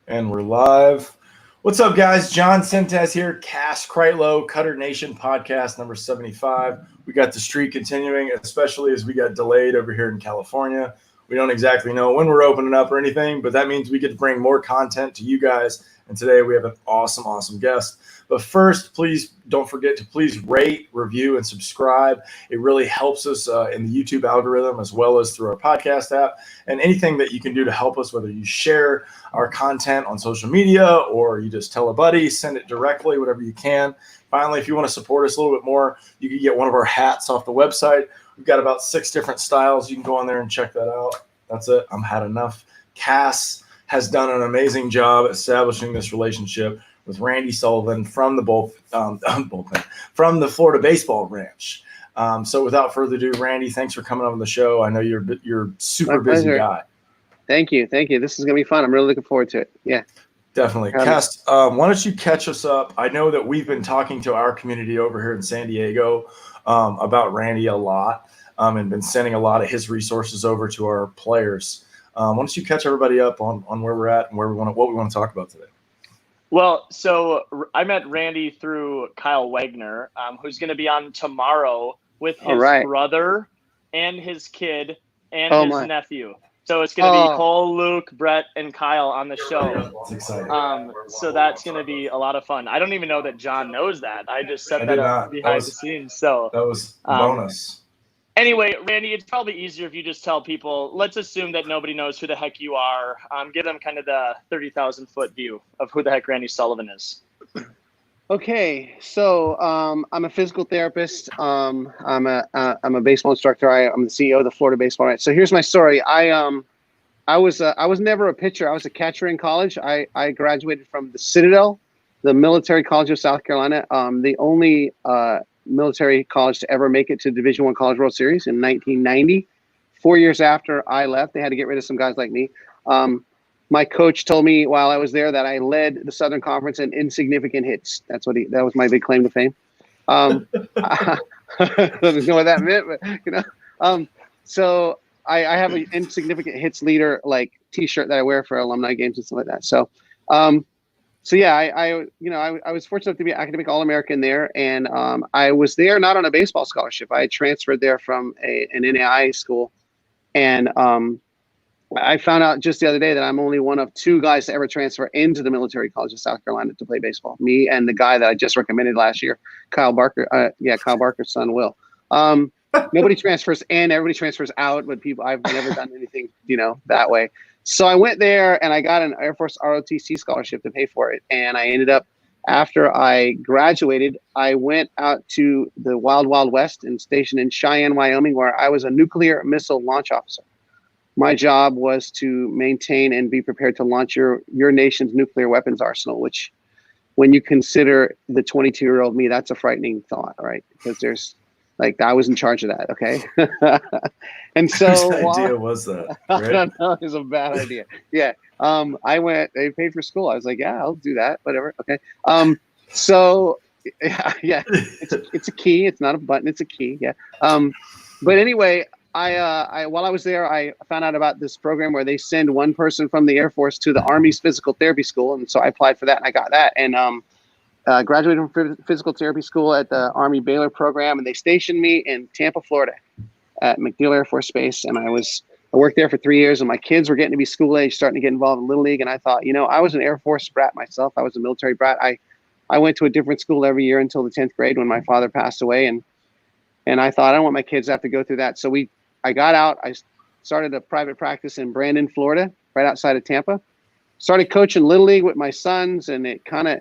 And we're live. What's up, guys? John Sentez here, Cass Kreitlow, Cutternation podcast number 75. We got the streak continuing, especially as we got delayed over here in California. We don't exactly know when we're opening up or anything, but that means we get to bring more content to you guys. And today we have an awesome guest. But first, please don't forget to please rate, review, and subscribe. It really helps us in the YouTube algorithm as well as through our podcast app. And anything that you can do to help us, whether you share our content on social media or you just tell a buddy, send it directly, whatever you can. Finally, if you want to support us a little bit more, you can get one of our hats off the website. We've got about 6 different styles. You can go on there and check that out. That's it. I'm had enough. Cass has done an amazing job establishing this relationship with Randy Sullivan from the from the Florida Baseball Ranch. So without further ado, Randy, thanks for coming on the show. I know you're super busy guy. Thank you. This is gonna be fun. I'm really looking forward to it. Yeah, definitely. Cass, why don't you catch us up? I know that we've been talking to our community over here in San Diego about Randy a lot, and been sending a lot of his resources over to our players. Why don't you catch everybody up on where we're at and what we want to talk about today? Well, so I met Randy through Kyle Wagner, who's going to be on tomorrow with his brother and his kid and his nephew. So it's going to be Cole, Luke, Brett, and Kyle on the show. That's exciting. So that's going to be a lot of fun. I don't even know that John knows that. I just set that up behind the scenes. So that was bonus. Anyway, Randy, it's probably easier if you just tell people, let's assume that nobody knows who the heck you are. Give them kind of the 30,000-foot view of who the heck Randy Sullivan is. Okay, so I'm a physical therapist. I'm a baseball instructor. I'm the CEO of the Florida Baseball Ranch. So here's my story. I was never a pitcher. I was a catcher in college. I graduated from the Citadel, the Military College of South Carolina, the only military college to ever make it to Division I College World Series in 1990. 4 years after I left, they had to get rid of some guys like me. My coach told me while I was there that I led the Southern Conference in insignificant hits. That was my big claim to fame. I don't know what that meant, but so I have an insignificant hits leader like T-shirt that I wear for alumni games and stuff like that. So yeah, I was fortunate to be academic All-American there, and I was there not on a baseball scholarship. I had transferred there from an NAIA school, and I found out just the other day that I'm only one of 2 guys to ever transfer into the Military College of South Carolina to play baseball. Me and the guy that I just recommended last year, Kyle Barker. Kyle Barker's son, Will. Nobody transfers in, everybody transfers out, but I've never done anything, that way. So I went there and I got an Air Force ROTC scholarship to pay for it. And I ended up, after I graduated, I went out to the Wild Wild West and stationed in Cheyenne, Wyoming, where I was a nuclear missile launch officer. My job was to maintain and be prepared to launch your nation's nuclear weapons arsenal, which when you consider the 22-year-old me, that's a frightening thought, right? Because I was in charge of that, okay? And so whose idea was that? Right? I don't know. It was a bad idea. Yeah. I went, they paid for school. I was like, yeah, I'll do that. Whatever. Okay. So yeah, it's a key. It's not a button. It's a key. Yeah. But anyway, I while I was there, I found out about this program where they send one person from the Air Force to the Army's physical therapy school. And so I applied for that and I got that. And, graduated from physical therapy school at the Army Baylor program, and they stationed me in Tampa, Florida at MacDill Air Force Base. And I worked there for 3 years, and my kids were getting to be school age, starting to get involved in Little League. And I thought, I was an Air Force brat myself. I was a military brat. I went to a different school every year until the 10th grade when my father passed away. And I thought, I don't want my kids to have to go through that. So I got out. I started a private practice in Brandon, Florida, right outside of Tampa. Started coaching Little League with my sons, and it kind of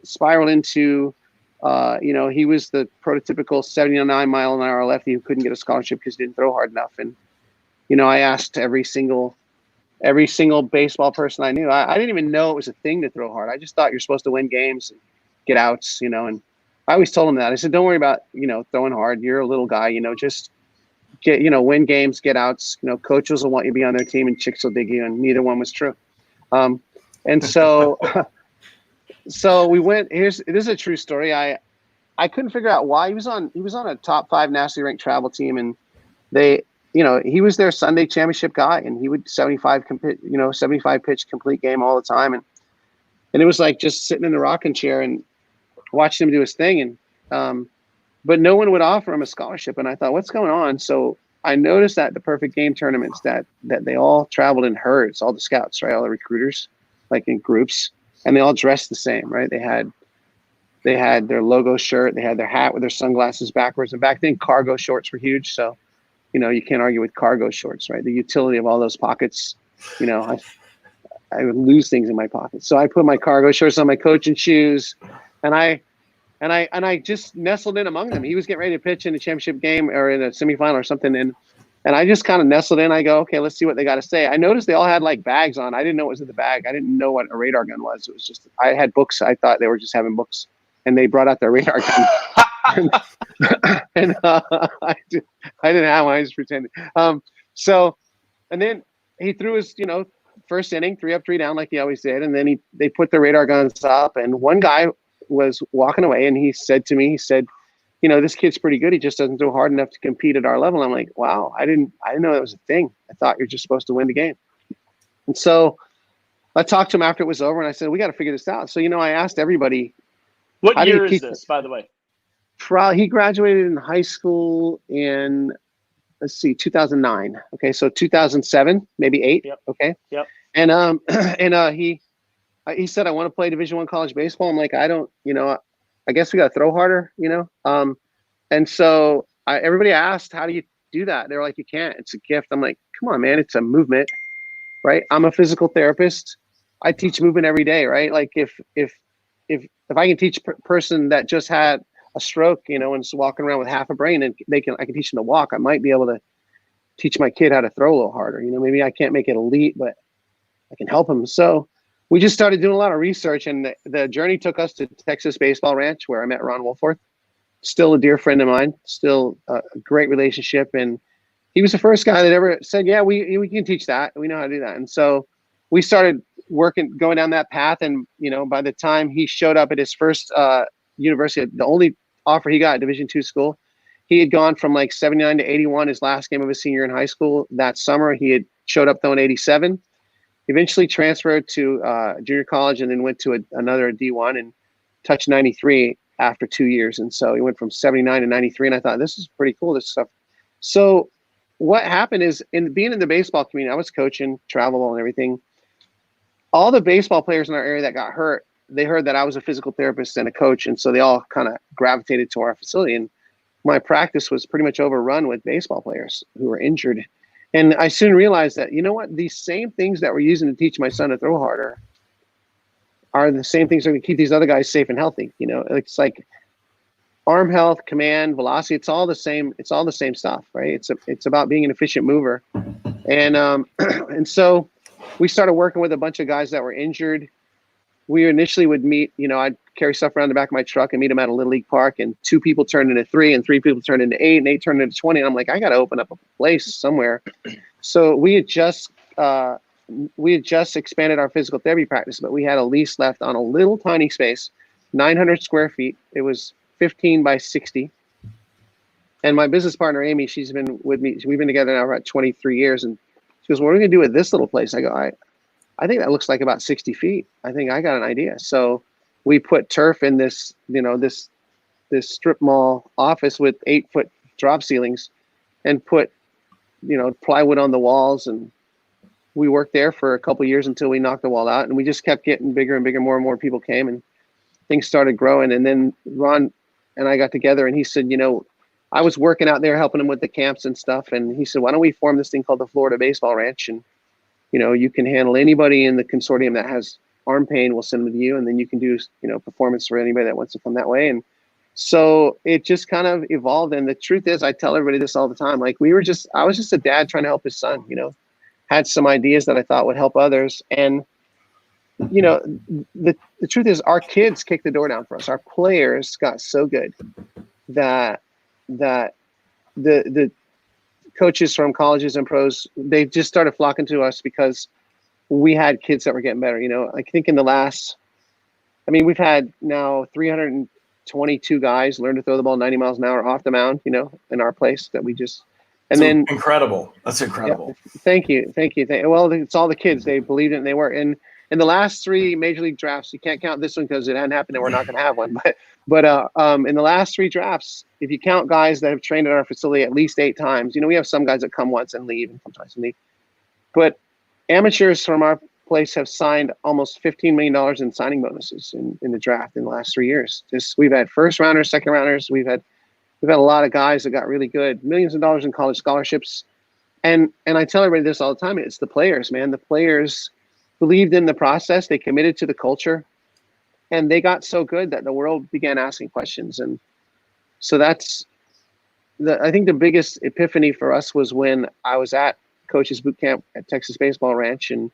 spiraled into, he was the prototypical 79-mile-an-hour lefty who couldn't get a scholarship because he didn't throw hard enough. And, I asked every single baseball person I knew. I didn't even know it was a thing to throw hard. I just thought you're supposed to win games and get outs, and I always told them that. I said, don't worry about, throwing hard. You're a little guy, just get, win games, get outs. Coaches will want you to be on their team and chicks will dig you, and neither one was true. And so So we went. This is a true story. I couldn't figure out why he was on a top 5 nationally ranked travel team, and he was their Sunday championship guy, and he would 75 pitch complete game all the time. And And it was like just sitting in the rocking chair and watching him do his thing. And but no one would offer him a scholarship. And I thought, what's going on? So I noticed that the Perfect Game tournaments that they all traveled in herds, all the scouts, right? All the recruiters, like in groups, and they all dressed the same, right? They had their logo shirt, they had their hat with their sunglasses backwards. And back then cargo shorts were huge. So, you know, you can't argue with cargo shorts, right? The utility of all those pockets, you know, I would lose things in my pockets. So I put my cargo shorts on, my coaching shoes, and I just nestled in among them. He was getting ready to pitch in a championship game or in a semifinal or something. And I just kind of nestled in. I go, okay, let's see what they got to say. I noticed they all had like bags on. I didn't know what was in the bag. I didn't know what a radar gun was. It was just, I had books. I thought they were just having books, and they brought out their radar gun. and I didn't have one. I just pretended. So, and then he threw his, you know, first inning, 3 up, 3 down, like he always did. And then they put the radar guns up, and one guy was walking away, and he said to me, you know, this kid's pretty good. He just doesn't throw hard enough to compete at our level. I'm like, wow, I didn't know that was a thing. I thought you're just supposed to win the game. And so I talked to him after it was over, and I said, we got to figure this out. So, you know, I asked everybody. What year is this, by the way? He graduated in high school in, let's see, 2009. Okay, so 2007, maybe 8. Yep. Okay. Yep. And he said, I want to play Division I college baseball. I'm like, I don't, you know, I guess we got to throw harder, you know? And so everybody asked, how do you do that? They're like, you can't, it's a gift. I'm like, come on, man, it's a movement, right? I'm a physical therapist. I teach movement every day, right? Like if I can teach a person that just had a stroke, you know, and is walking around with half a brain, and I can teach them to walk, I might be able to teach my kid how to throw a little harder. You know, maybe I can't make it elite, but I can help him. So we just started doing a lot of research, and the journey took us to Texas Baseball Ranch, where I met Ron Wolforth, still a dear friend of mine, still a great relationship. And he was the first guy that ever said, yeah, we can teach that. We know how to do that. And so we started going down that path. And, you know, by the time he showed up at his first university, the only offer he got, Division II school, he had gone from like 79 to 81, his last game of his senior in high school. That summer, he had showed up throwing 87. Eventually transferred to junior college, and then went to another D1 and touched 93 after 2 years. And so he went from 79 to 93. And I thought, this is pretty cool, this stuff. So what happened is, being in the baseball community, I was coaching travel ball and everything. All the baseball players in our area that got hurt, they heard that I was a physical therapist and a coach. And so they all kind of gravitated to our facility. And my practice was pretty much overrun with baseball players who were injured. And I soon realized that, you know what, these same things that we're using to teach my son to throw harder are the same things that are going to keep these other guys safe and healthy. You know, it's like arm health, command, velocity. It's all the same. It's all the same stuff, right? It's about being an efficient mover. And and so we started working with a bunch of guys that were injured. We initially would meet, you know, I'd carry stuff around the back of my truck and meet them at a Little League park, and 2 people turned into 3, and 3 people turned into 8, and 8 turned into 20. And I'm like, I got to open up a place somewhere. So we had just expanded our physical therapy practice, but we had a lease left on a little tiny space, 900 square feet. It was 15 by 60. And my business partner, Amy, she's been with me. We've been together now for about 23 years. And she goes, what are we going to do with this little place? I go, I think that looks like about 60 feet. I think I got an idea. So we put turf in this, you know, this strip mall office with 8-foot drop ceilings, and put, you know, plywood on the walls. And we worked there for a couple of years until we knocked the wall out. And we just kept getting bigger and bigger. More and more people came, and things started growing. And then Ron and I got together, and he said, you know, I was working out there helping him with the camps and stuff. And he said, why don't we form this thing called the Florida Baseball Ranch? And, you know, you can handle anybody in the consortium that has arm pain, we'll send them to you. And then you can do, you know, performance for anybody that wants to come that way. And so it just kind of evolved. And the truth is, I tell everybody this all the time. Like, I was just a dad trying to help his son, you know, had some ideas that I thought would help others. And, you know, the truth is, our kids kicked the door down for us. Our players got so good that the coaches from colleges and pros, they just started flocking to us because we had kids that were getting better. You know, I think we've had now 322 guys learn to throw the ball 90 miles an hour off the mound, you know, in our place that we just, and then incredible. That's incredible. Yeah, thank you. Well, it's all the kids. They believed it and they were. And in the last 3 major league drafts, you can't count this one because it hadn't happened and we're not going to have one. But in the last 3 drafts, if you count guys that have trained at our facility at least 8 times, we have some guys that come once and leave and come twice and leave. But amateurs from our place have signed almost $15 million in signing bonuses in the draft in the last 3 years. We've had first rounders, second rounders. We've had a lot of guys that got really good, millions of dollars in college scholarships. And I tell everybody this all the time. It's the players, man. The players believed in the process. They committed to the culture, and they got so good that the world began asking questions. And so I think the biggest epiphany for us was when I was at Coach's Boot Camp at Texas Baseball Ranch, and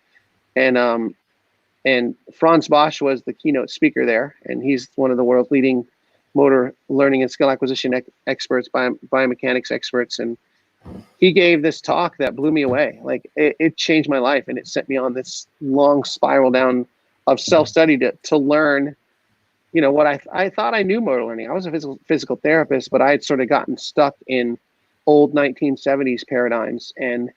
Franz Bosch was the keynote speaker there, and he's one of the world's leading motor learning and skill acquisition experts, biomechanics experts, and he gave this talk that blew me away. Like it changed my life, and it set me on this long spiral down of self-study to learn, what I thought I knew motor learning. I was a physical therapist, but I had sort of gotten stuck in old 1970s paradigms, and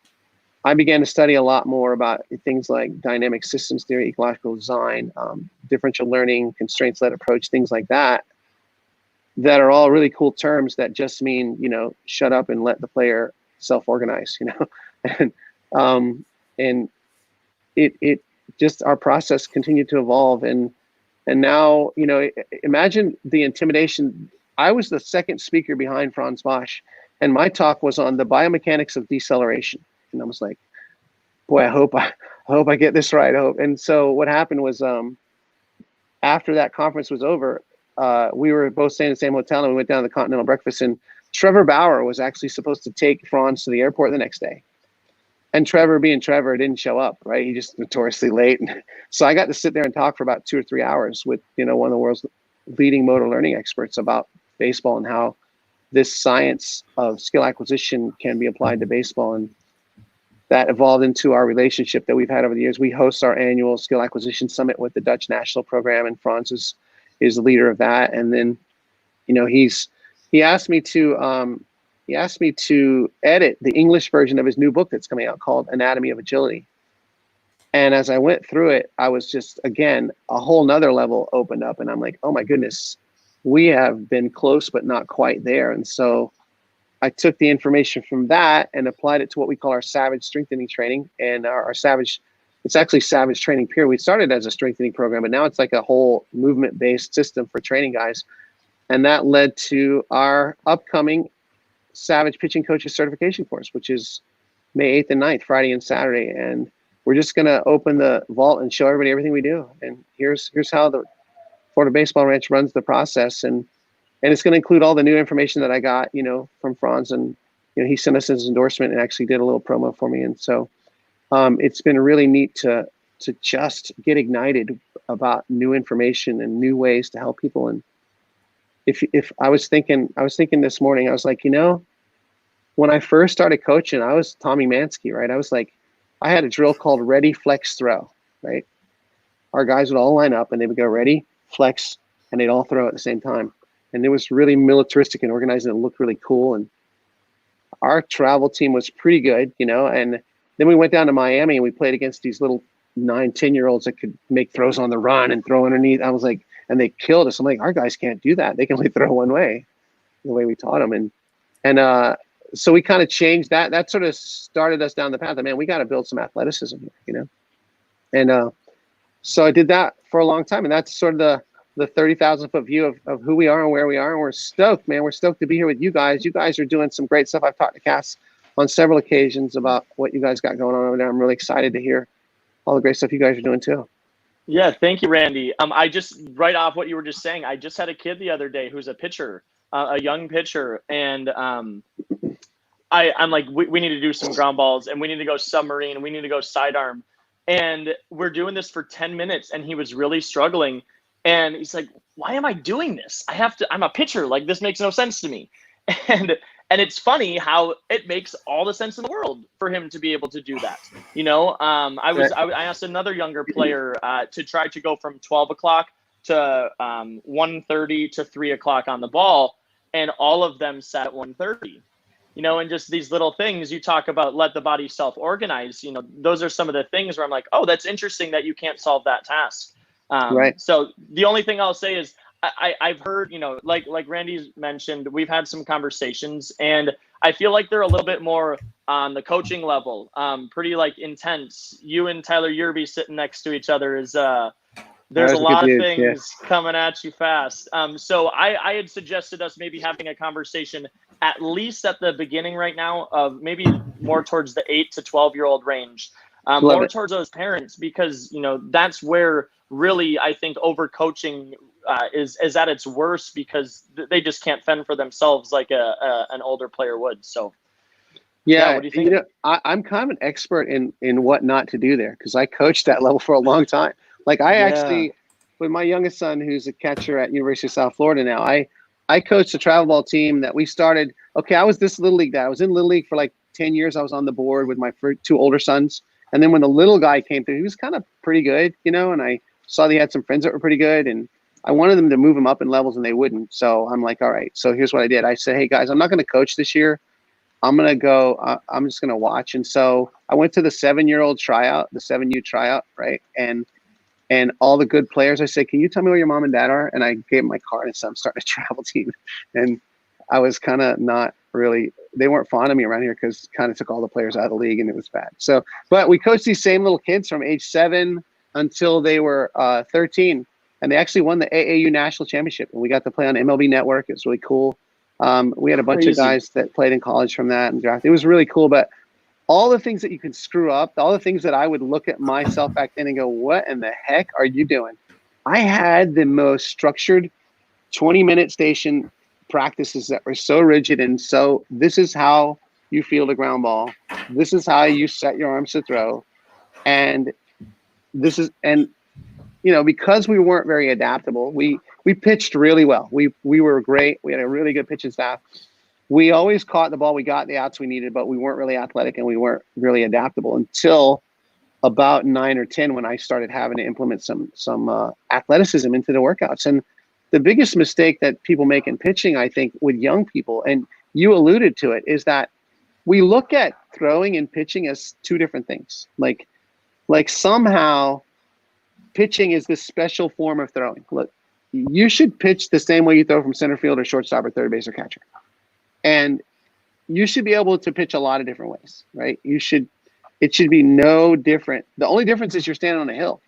I began to study a lot more about things like dynamic systems theory, ecological design, differential learning, constraints-led approach, things like that are all really cool terms that just mean, shut up and let the player self-organize, and it just, our process continued to evolve. And now, imagine the intimidation. I was the second speaker behind Franz Bosch, and my talk was on the biomechanics of deceleration. And I was like, boy, I hope I get this right. I hope. And so what happened was, after that conference was over, we were both staying in the same hotel, and we went down to the Continental Breakfast, and Trevor Bauer was actually supposed to take Franz to the airport the next day. And Trevor, being Trevor, didn't show up, right? He just notoriously late. So I got to sit there and talk for about 2 or 3 hours with, one of the world's leading motor learning experts about baseball and how this science of skill acquisition can be applied to baseball. And that evolved into our relationship that we've had over the years. We host our annual skill acquisition summit with the Dutch national program, and Franz is the leader of that. And then, he asked me to edit the English version of his new book that's coming out called Anatomy of Agility. And as I went through it, I was just, again, a whole nother level opened up, and I'm like, oh my goodness, we have been close, but not quite there. And so I took the information from that and applied it to what we call our Savage strengthening training, and our Savage, it's actually Savage training period. We started as a strengthening program, but now it's like a whole movement-based system for training guys. And that led to our upcoming Savage pitching coaches certification course, which is May 8th and 9th, Friday and Saturday. And we're just going to open the vault and show everybody everything we do. And here's how the Florida Baseball Ranch runs the process. And it's going to include all the new information that I got, from Franz. And, he sent us his endorsement and actually did a little promo for me. And so it's been really neat to just get ignited about new information and new ways to help people. And if I was thinking this morning, I was like, when I first started coaching, I was Tommy Mansky, right? I was like, I had a drill called ready, flex, throw, right? Our guys would all line up and they would go ready, flex, and they'd all throw at the same time. And it was really militaristic and organized, and it looked really cool. And our travel team was pretty good, and then we went down to Miami and we played against these little 9-10-year-olds that could make throws on the run and throw underneath. I was like, and they killed us. I'm like, our guys can't do that. They can only throw one way, the way we taught them. And so we kind of changed that. That sort of started us down the path of, man, we got to build some athleticism here, And so I did that for a long time. And that's sort of the 30,000-foot view of who we are and where we are. And we're stoked, man. We're stoked to be here with you guys. You guys are doing some great stuff. I've talked to Cass on several occasions about what you guys got going on over there. I'm really excited to hear all the great stuff you guys are doing too. Yeah, thank you, Randy. I just, right off what you were just saying, I just had a kid the other day who's a pitcher, a young pitcher, and I'm like, we need to do some ground balls, and we need to go submarine, and we need to go sidearm, and we're doing this for 10 minutes, and he was really struggling, and he's like, why am I doing this? I'm a pitcher, like this makes no sense to me, and it's funny how it makes all the sense in the world for him to be able to do that. I asked another younger player to try to go from 12 o'clock to 1:30 to 3 o'clock on the ball, and all of them sat at 1:30. and just these little things you talk about, let the body self-organize, those are some of the things where I'm like, oh, that's interesting that you can't solve that task. Right. So the only thing I'll say is I've heard, like Randy mentioned, we've had some conversations, and I feel like they're a little bit more on the coaching level, pretty like intense. You and Tyler Yerby sitting next to each other is there's a lot of things coming at you fast. So I had suggested us maybe having a conversation at least at the beginning right now of maybe more towards the 8 to 12-year-old range, more towards those parents, because that's where really I think overcoaching is at its worst, because they just can't fend for themselves like an older player would. So yeah, what do you think? I'm kind of an expert in what not to do there, because I coached that level for a long time. Like actually, with my youngest son, who's a catcher at University of South Florida now, I coached a travel ball team that we started. Okay, I was this little league guy. I was in little league for like 10 years. I was on the board with my two older sons. And then when the little guy came through, he was kind of pretty good, and I saw that he had some friends that were pretty good, and I wanted them to move him up in levels, and they wouldn't. So I'm like, all right, so here's what I did. I said, hey guys, I'm not going to coach this year. I'm going to go, I'm just going to watch. And so I went to the 7-year-old tryout, the 7U tryout, right? And all the good players, I said, can you tell me where your mom and dad are? And I gave them my card and said, I'm starting a travel team. And I was kind of not really, they weren't fond of me around here because kind of took all the players out of the league, and it was bad. So, but we coached these same little kids from age 7 until they were 13. And they actually won the AAU National Championship. And we got to play on MLB Network. It was really cool. We had a bunch of guys that played in college from that and drafted. It was really cool. But all the things that you can screw up, all the things that I would look at myself back then and go, what in the heck are you doing? I had the most structured 20-minute station practices that were so rigid. And so this is how you field a ground ball. This is how you set your arms to throw. And this is, and because we weren't very adaptable, we pitched really well. We were great. We had a really good pitching staff. We always caught the ball. We got the outs we needed, but we weren't really athletic and we weren't really adaptable until about 9 or 10, when I started having to implement some athleticism into the workouts. And the biggest mistake that people make in pitching, I think, with young people, and you alluded to it, is that we look at throwing and pitching as two different things. Like somehow pitching is this special form of throwing. Look, you should pitch the same way you throw from center field or shortstop or third base or catcher. And you should be able to pitch a lot of different ways, right? It should be no different. The only difference is you're standing on a hill.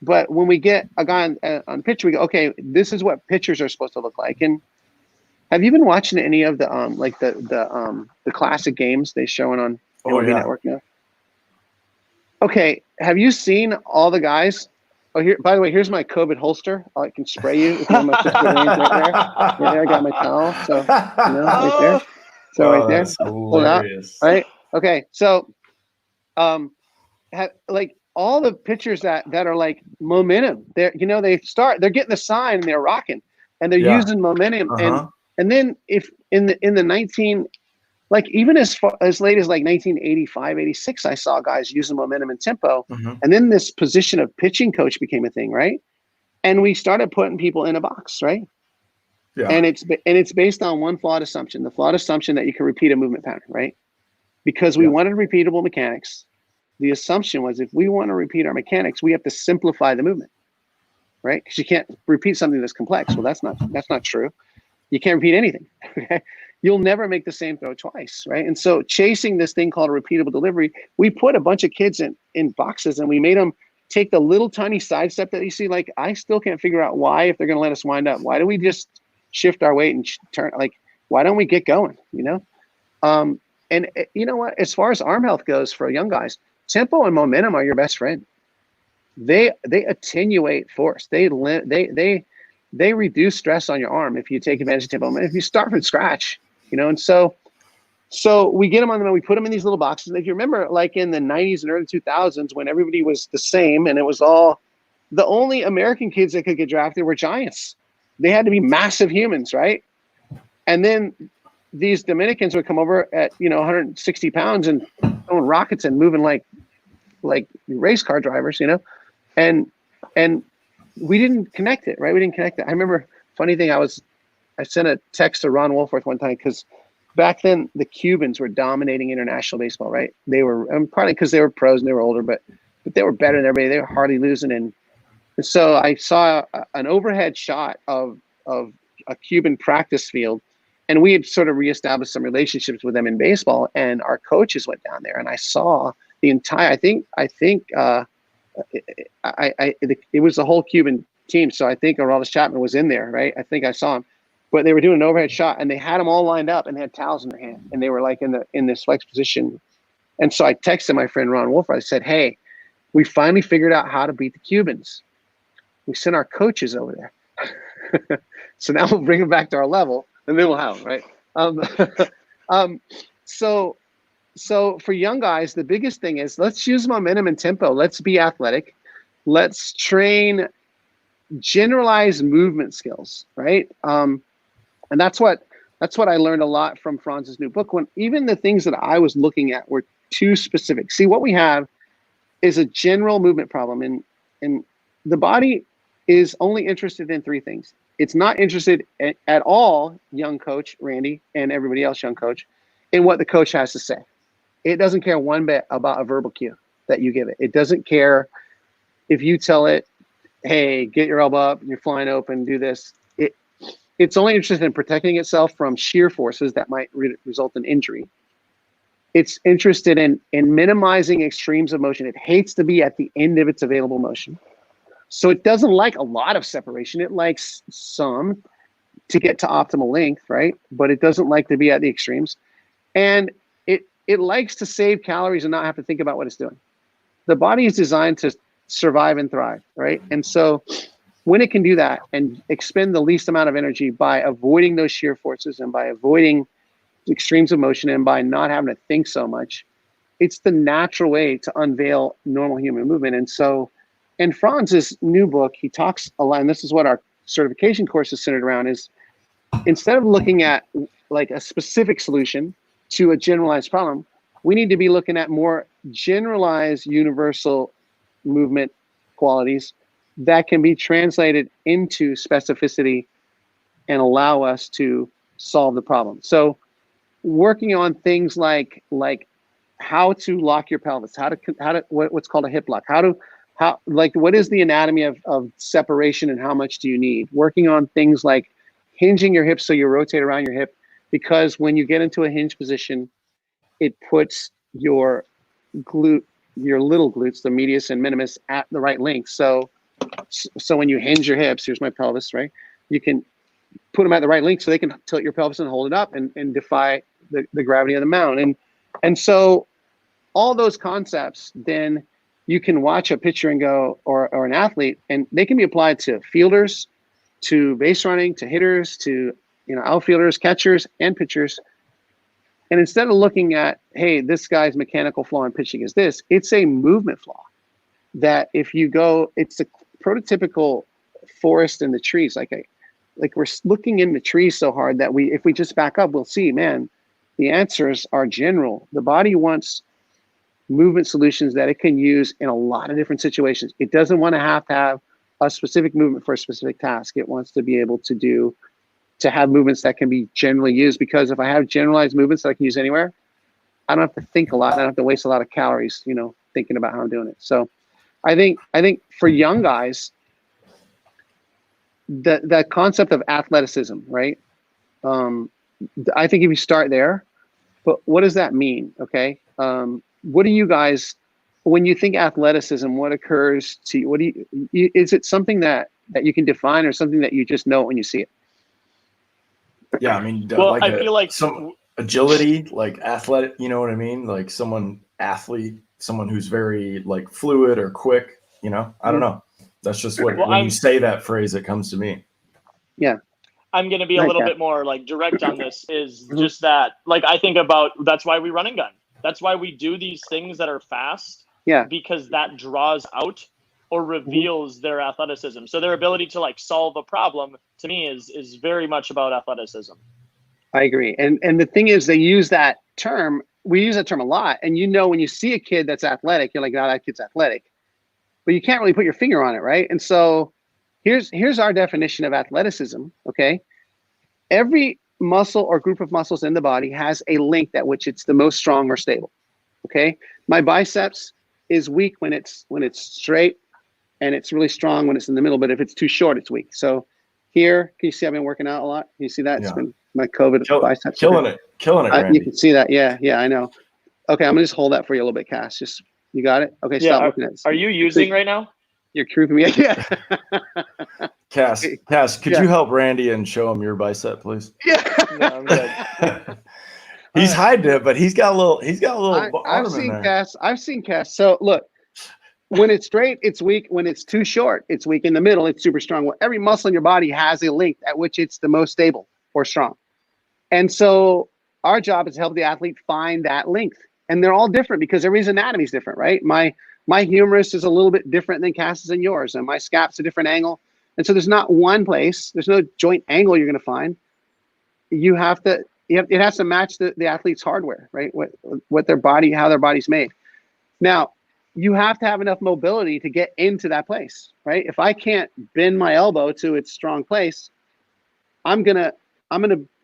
But when we get a guy on pitch, we go, okay, this is what pitchers are supposed to look like. And have you been watching any of the the classic games they showing on MLB Network now? Okay, have you seen all the guys? Oh, here, by the way, here's my COVID holster. I can spray you if you want my sister range right there. Right there, I got my towel. So, right there. So right there. Pull it out. Right? Okay, so like all the pitchers that are like momentum, they're they're getting the sign and they're rocking and they're using momentum. And then if in the 19, like even as late as like 1985, 86, I saw guys using momentum and tempo. And then this position of pitching coach became a thing, right? And we started putting people in a box, right? Yeah. And it's based on one flawed assumption, the flawed assumption that you can repeat a movement pattern, right? Because we wanted repeatable mechanics. The assumption was, if we want to repeat our mechanics, we have to simplify the movement, right? Because you can't repeat something that's complex. Well, that's not true. You can't repeat anything. Okay? You'll never make the same throw twice, right? And so chasing this thing called repeatable delivery, we put a bunch of kids in boxes and we made them take the little tiny side step that you see. Like, I still can't figure out why, if they're going to let us wind up, why do we just shift our weight and turn? Like, why don't we get going, And you know what? As far as arm health goes for young guys, tempo and momentum are your best friend. They attenuate force. They reduce stress on your arm if you take advantage of tempo. If you start from scratch, and so we get them on them, we put them in these little boxes. And if you remember, like in the 90s and early 2000s, when everybody was the same and it was all, the only American kids that could get drafted were giants. They had to be massive humans, right? And then these Dominicans would come over at 160 pounds and throwing rockets and moving like race car drivers, and we didn't connect it, right? We didn't connect it. I remember, funny thing, I sent a text to Ron Wolforth one time because back then the Cubans were dominating international baseball, right? They were, partly because they were pros and they were older, but they were better than everybody. They were hardly losing. And so I saw an overhead shot of a Cuban practice field, and we had sort of reestablished some relationships with them in baseball, and our coaches went down there, and I saw the entire, it was the whole Cuban team. So I think Aroldis Chapman was in there, right? I think I saw him, but they were doing an overhead shot, and they had them all lined up and they had towels in their hand, and they were like in this flex position. And so I texted my friend Ron Wolf. I said, "Hey, we finally figured out how to beat the Cubans. We sent our coaches over there. So now we'll bring them back to our level, and then we'll have them, right?" So for young guys, the biggest thing is let's use momentum and tempo. Let's be athletic. Let's train generalized movement skills, right? And that's what I learned a lot from Franz's new book. When even the things that I was looking at were too specific. See, what we have is a general movement problem, and the body is only interested in three things. It's not interested at all, young coach Randy and everybody else, young coach, in what the coach has to say. It doesn't care one bit about a verbal cue that you give it. It doesn't care if you tell it, "Hey, get your elbow up, you're flying open, do this." It's only interested in protecting itself from shear forces that might result in injury. It's interested in minimizing extremes of motion. It hates to be at the end of its available motion. So it doesn't like a lot of separation. It likes some to get to optimal length, right? But it doesn't like to be at the extremes. And it likes to save calories and not have to think about what it's doing. The body is designed to survive and thrive, right? And so when it can do that and expend the least amount of energy by avoiding those shear forces and by avoiding extremes of motion and by not having to think so much, it's the natural way to unveil normal human movement. And so in Franz's new book, he talks a lot, and this is what our certification course is centered around, is instead of looking at like a specific solution to a generalized problem, we need to be looking at more generalized universal movement qualities that can be translated into specificity and allow us to solve the problem. So working on things like how to lock your pelvis, what's called a hip lock, what is the anatomy of separation and how much do you need? Working on things like hinging your hips so you rotate around your hip, because when you get into a hinge position, it puts your little glutes, the medius and minimus, at the right length. So when you hinge your hips, here's my pelvis, right? You can put them at the right length so they can tilt your pelvis and hold it up and defy the gravity of the mount. And so all those concepts, then you can watch a pitcher and go, or an athlete, and they can be applied to fielders, to base running, to hitters, to outfielders, catchers, and pitchers. And instead of looking at, hey, this guy's mechanical flaw in pitching is this, it's a movement flaw. That if you go, it's a prototypical forest in the trees. Like we're looking in the trees so hard that if we just back up, we'll see, man, the answers are general. The body wants movement solutions that it can use in a lot of different situations. It doesn't want to have a specific movement for a specific task. It wants to be able to have movements that can be generally used, because if I have generalized movements that I can use anywhere, I don't have to think a lot. I don't have to waste a lot of calories, thinking about how I'm doing it. So I think for young guys, that concept of athleticism, right? I think if you start there, but what does that mean? Okay. What do you guys, when you think athleticism, what occurs to you? Is it something that you can define, or something that you just know when you see it? Yeah, I mean, well, I feel like some agility, like athletic, you know what I mean? Like someone who's very like fluid or quick, I don't know. That's just when you say that phrase, it comes to me. Yeah. I'm going to be a little bit more like direct on this, is just that, like, I think about, that's why we run and gun. That's why we do these things that are fast. Yeah. Because that draws out or reveals their athleticism. So their ability to like solve a problem, to me, is very much about athleticism. I agree. And the thing is, they use that term. We use that term a lot. And when you see a kid that's athletic, you're like, oh, that kid's athletic. But you can't really put your finger on it, right? And so here's our definition of athleticism, okay? Every muscle or group of muscles in the body has a length at which it's the most strong or stable. Okay, my biceps is weak when it's straight, and it's really strong when it's in the middle. But if it's too short, it's weak. So here, can you see I've been working out a lot? Can you see that? It's been my COVID biceps. Killing it, Randy. You can see that. Yeah, I know. Okay, I'm gonna just hold that for you a little bit, Cass. Just, you got it? Okay, stop looking at it. Are you using right now? You're creeping me. Yeah. Cass, could you help Randy and show him your bicep, please? Yeah. No, I'm good. He's hiding it, but he's got a little I've seen Cass. So look, when it's straight, it's weak. When it's too short, it's weak. In the middle, it's super strong. Well, every muscle in your body has a length at which it's the most stable or strong. And so our job is to help the athlete find that length. And they're all different because everybody's anatomy is different, right? My humerus is a little bit different than Cass's and yours, and my scap's a different angle. And so there's not one place, there's no joint angle you're gonna find. It has to match the athlete's hardware, right? What their body, how their body's made. Now, you have to have enough mobility to get into that place, right? If I can't bend my elbow to its strong place, I'm gonna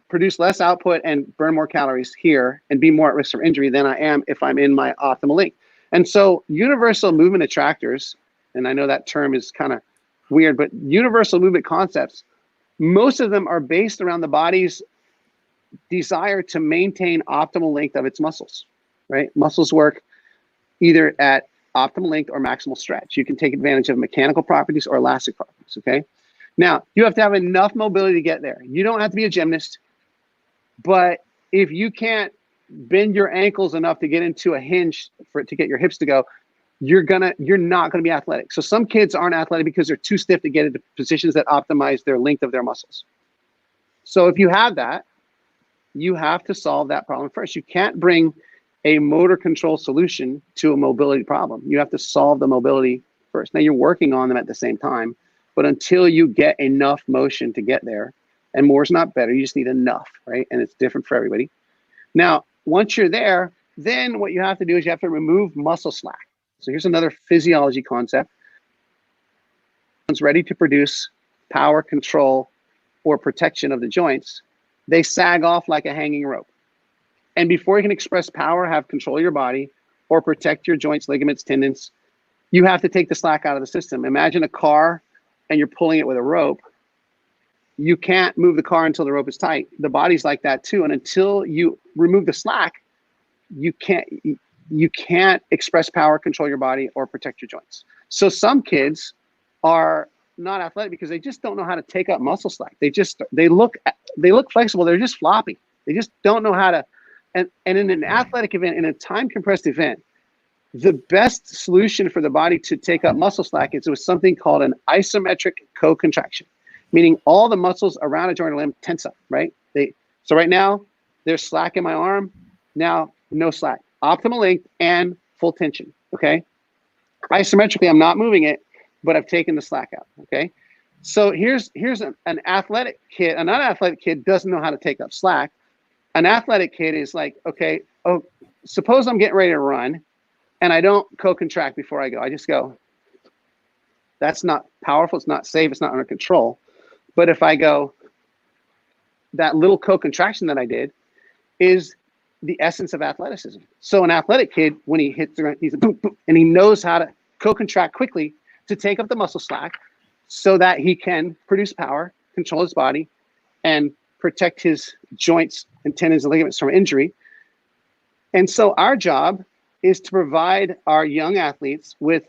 produce less output and burn more calories here and be more at risk for injury than I am if I'm in my optimal length. And so universal movement attractors, and I know that term is kind of weird, but universal movement concepts, most of them are based around the body's desire to maintain optimal length of its muscles, right? Muscles work either at optimal length or maximal stretch. You can take advantage of mechanical properties or elastic properties, okay? Now, you have to have enough mobility to get there. You don't have to be a gymnast, but if you can't bend your ankles enough to get into a hinge for it to get your hips to go, you're not gonna be athletic. So some kids aren't athletic because they're too stiff to get into positions that optimize their length of their muscles. So if you have that, you have to solve that problem first. You can't bring a motor control solution to a mobility problem. You have to solve the mobility first. Now you're working on them at the same time, but until you get enough motion to get there, and more is not better, you just need enough, right? And it's different for everybody. Now, once you're there, then what you have to do is you have to remove muscle slack. So here's another physiology concept. One's ready to produce power, control, or protection of the joints. They sag off like a hanging rope. And before you can express power, have control of your body, or protect your joints, ligaments, tendons, you have to take the slack out of the system. Imagine a car and you're pulling it with a rope. You can't move the car until the rope is tight. The body's like that too. And until you remove the slack, you can't express power, control your body, or protect your joints. So some kids are not athletic because they just don't know how to take up muscle slack. They look flexible. They're just floppy. They just don't know how to. And in an athletic event, in a time compressed event, the best solution for the body to take up muscle slack is with something called an isometric co-contraction, meaning all the muscles around a joint or limb tense up, right? So right now, there's slack in my arm. Now, no slack. Optimal length and full tension, okay? Isometrically, I'm not moving it, but I've taken the slack out, okay? So here's an athletic kid. An unathletic kid doesn't know how to take up slack. An athletic kid is like, okay, suppose I'm getting ready to run and I don't co-contract before I go. I just go. That's not powerful. It's not safe. It's not under control. But if I go, that little co-contraction that I did is the essence of athleticism. So an athletic kid, when he hits the ground, he's a boom, boom, and he knows how to co-contract quickly to take up the muscle slack so that he can produce power, control his body, and protect his joints and tendons and ligaments from injury. And so our job is to provide our young athletes with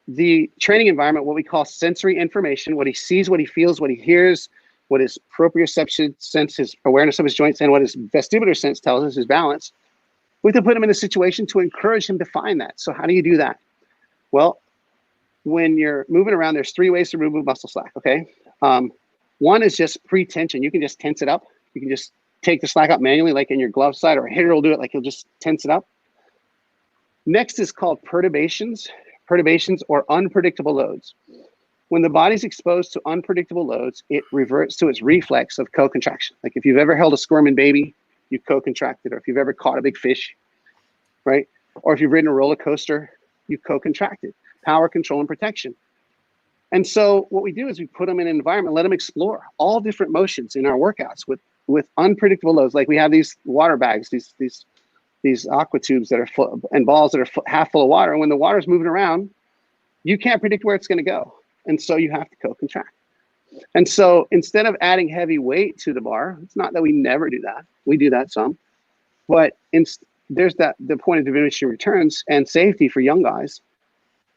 the training environment, what we call sensory information, what he sees, what he feels, what he hears, what his proprioception sense, his awareness of his joints, and what his vestibular sense tells us, his balance. We have to put him in a situation to encourage him to find that. So how do you do that? Well, when you're moving around, there's 3 ways to remove muscle slack, okay? One is just pre-tension. You can just tense it up. You can just take the slack up manually, like in your glove side, or a hitter will do it, like he'll just tense it up. Next is called perturbations or unpredictable loads. When the body's exposed to unpredictable loads, it reverts to its reflex of co-contraction. Like if you've ever held a squirming baby, you co-contracted, or if you've ever caught a big fish, right? Or if you've ridden a roller coaster, you co-contracted. Power, control, and protection. And so what we do is we put them in an environment, let them explore all different motions in our workouts with unpredictable loads, like we have these water bags, these aqua tubes that are full, and balls that are half full of water. And when the water's moving around, you can't predict where it's going to go. And so you have to co-contract. And so instead of adding heavy weight to the bar, it's not that we never do that. We do that some. But there's the point of diminishing returns and safety for young guys,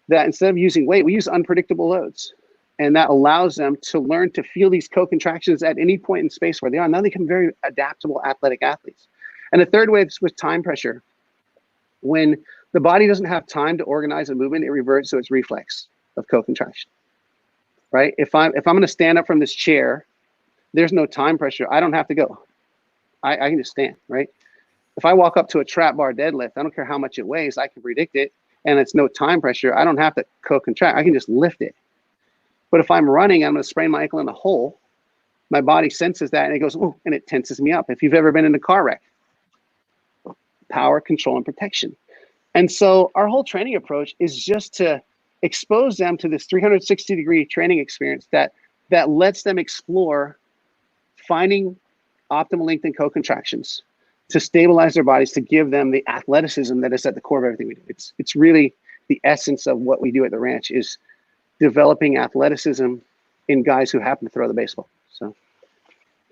that instead of using weight, we use unpredictable loads. And that allows them to learn to feel these co-contractions at any point in space where they are. Now they become very adaptable athletic athletes. And the third way is with time pressure. When the body doesn't have time to organize a movement, it reverts to its reflex of co-contraction. Right? If I'm going to stand up from this chair, there's no time pressure. I don't have to go. I can just stand, right? If I walk up to a trap bar deadlift, I don't care how much it weighs, I can predict it, and it's no time pressure. I don't have to co-contract. I can just lift it. But if I'm running, I'm going to sprain my ankle in a hole. My body senses that, and it goes, ooh, and it tenses me up. If you've ever been in a car wreck, power, control, and protection. And so our whole training approach is just to expose them to this 360-degree training experience that lets them explore finding optimal length and co-contractions to stabilize their bodies, to give them the athleticism that is at the core of everything we do. It's really the essence of what we do at the ranch, is developing athleticism in guys who happen to throw the baseball.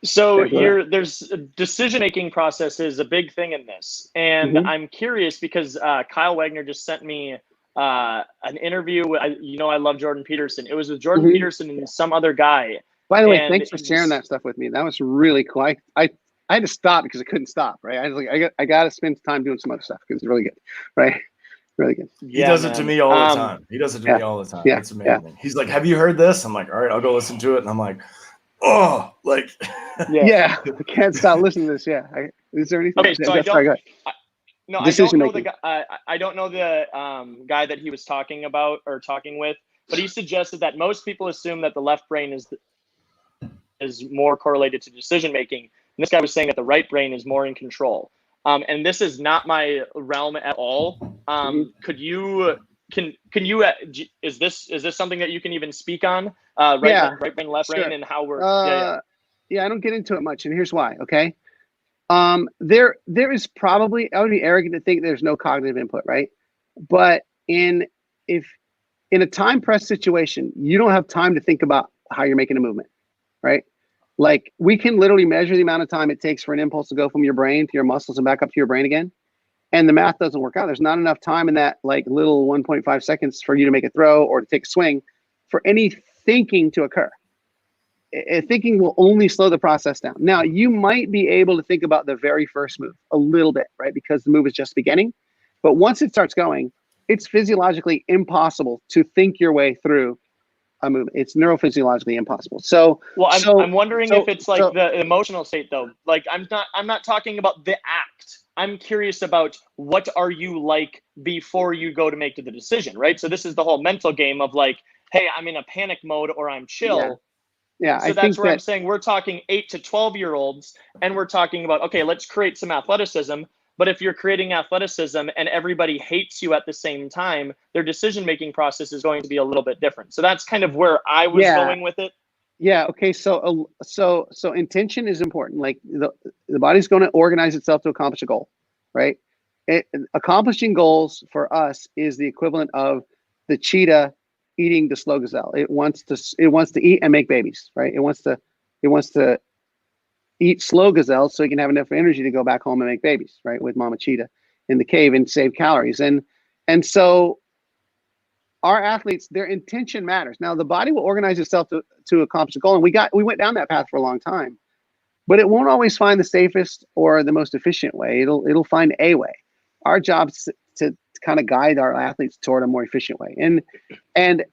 So there's decision-making process is a big thing in this. And I'm curious because Kyle Wagner just sent me an interview. I love Jordan Peterson. It was with Jordan Peterson and some other guy. By the way, thanks for sharing that stuff with me. That was really cool. I had to stop because I couldn't stop, right? I was like, I got to spend time doing some other stuff because it's really good, right? Really good. He does it to me all the time. He does it to me all the time. Yeah, it's amazing. Yeah. He's like, have you heard this? I'm like, all right, I'll go listen to it. And I'm like, oh, like. I can't stop listening to this. Yeah. Is there anything? Okay, so I don't know the guy that he was talking about or talking with, but he suggested that most people assume that the left brain is more correlated to decision making. And this guy was saying that the right brain is more in control. And this is not my realm at all. Could you is this something that you can even speak on? Right brain, left brain, and how we're I don't get into it much, and here's why. Okay. There is probably, I would be arrogant to think there's no cognitive input, right? But in a time press situation, you don't have time to think about how you're making a movement, right? Like, we can literally measure the amount of time it takes for an impulse to go from your brain to your muscles and back up to your brain again. And the math doesn't work out. There's not enough time in that like little 1.5 seconds for you to make a throw or to take a swing for any thinking to occur. Thinking will only slow the process down. Now, you might be able to think about the very first move a little bit, right? Because the move is just beginning. But once it starts going, it's physiologically impossible to think your way through a movement. It's neurophysiologically impossible. I'm wondering if it's like the emotional state though. Like I'm not talking about the act. I'm curious about what are you like before you go to make the decision, right? So this is the whole mental game of like, hey, I'm in a panic mode or I'm chill. Yeah. So that's where I'm saying we're talking 8 to 12-year-olds and we're talking about, okay, let's create some athleticism. But if you're creating athleticism and everybody hates you at the same time, their decision-making process is going to be a little bit different. So that's kind of where I was going with it. Yeah. Okay. So intention is important. Like the body's going to organize itself to accomplish a goal, right? Accomplishing goals for us is the equivalent of the cheetah eating the slow gazelle. It wants to eat and make babies, right? It wants to eat slow gazelle so he can have enough energy to go back home and make babies, right? With mama cheetah in the cave and save calories. And so our athletes, their intention matters. Now the body will organize itself to accomplish a goal. And we went down that path for a long time, but it won't always find the safest or the most efficient way. It'll find a way. Our job is to kind of guide our athletes toward a more efficient way. And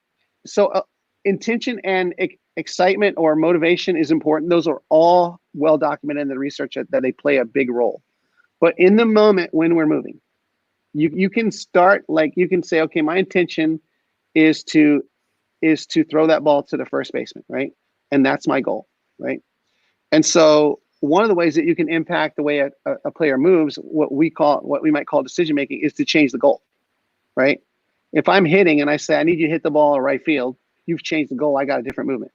so intention and excitement or motivation is important. Those are all well documented in the research that they play a big role. But in the moment when we're moving, you can start, like, you can say, okay, my intention is to throw that ball to the first baseman, right? And that's my goal, right? And so one of the ways that you can impact the way a player moves, what we might call decision making, is to change the goal, right? If I'm hitting and I say I need you to hit the ball in right field, you've changed the goal. I got a different movement,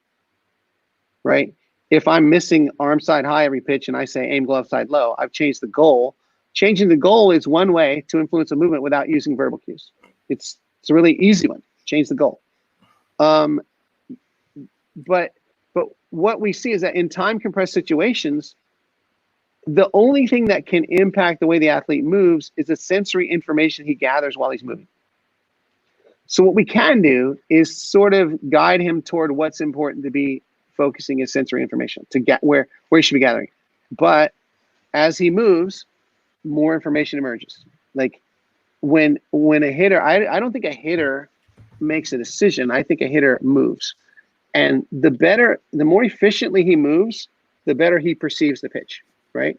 right? if I'm missing arm side high every pitch and I say aim glove side low, I've changed the goal. Changing the goal is one way to influence a movement without using verbal cues. It's a really easy one. Change the goal. But what we see is that in time compressed situations, the only thing that can impact the way the athlete moves is the sensory information he gathers while he's moving. So what we can do is sort of guide him toward what's important to be focusing his sensory information to get where he should be gathering. But as he moves, more information emerges. Like when a hitter, I don't think a hitter makes a decision. I think a hitter moves. And the more efficiently he moves, the better he perceives the pitch, right?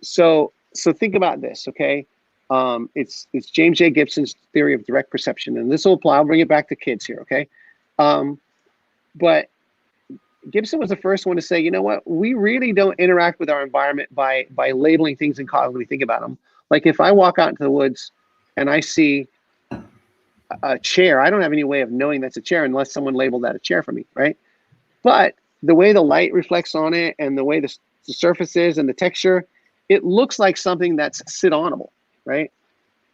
So think about this, okay? It's James J. Gibson's theory of direct perception, and this will apply. I'll bring it back to kids here, okay? But Gibson was the first one to say, you know what? We really don't interact with our environment by labeling things in cause when we think about them. Like if I walk out into the woods and I see a chair, I don't have any way of knowing that's a chair unless someone labeled that a chair for me, right? But the way the light reflects on it and the way the surface is and the texture, it looks like something that's sit-onable, right?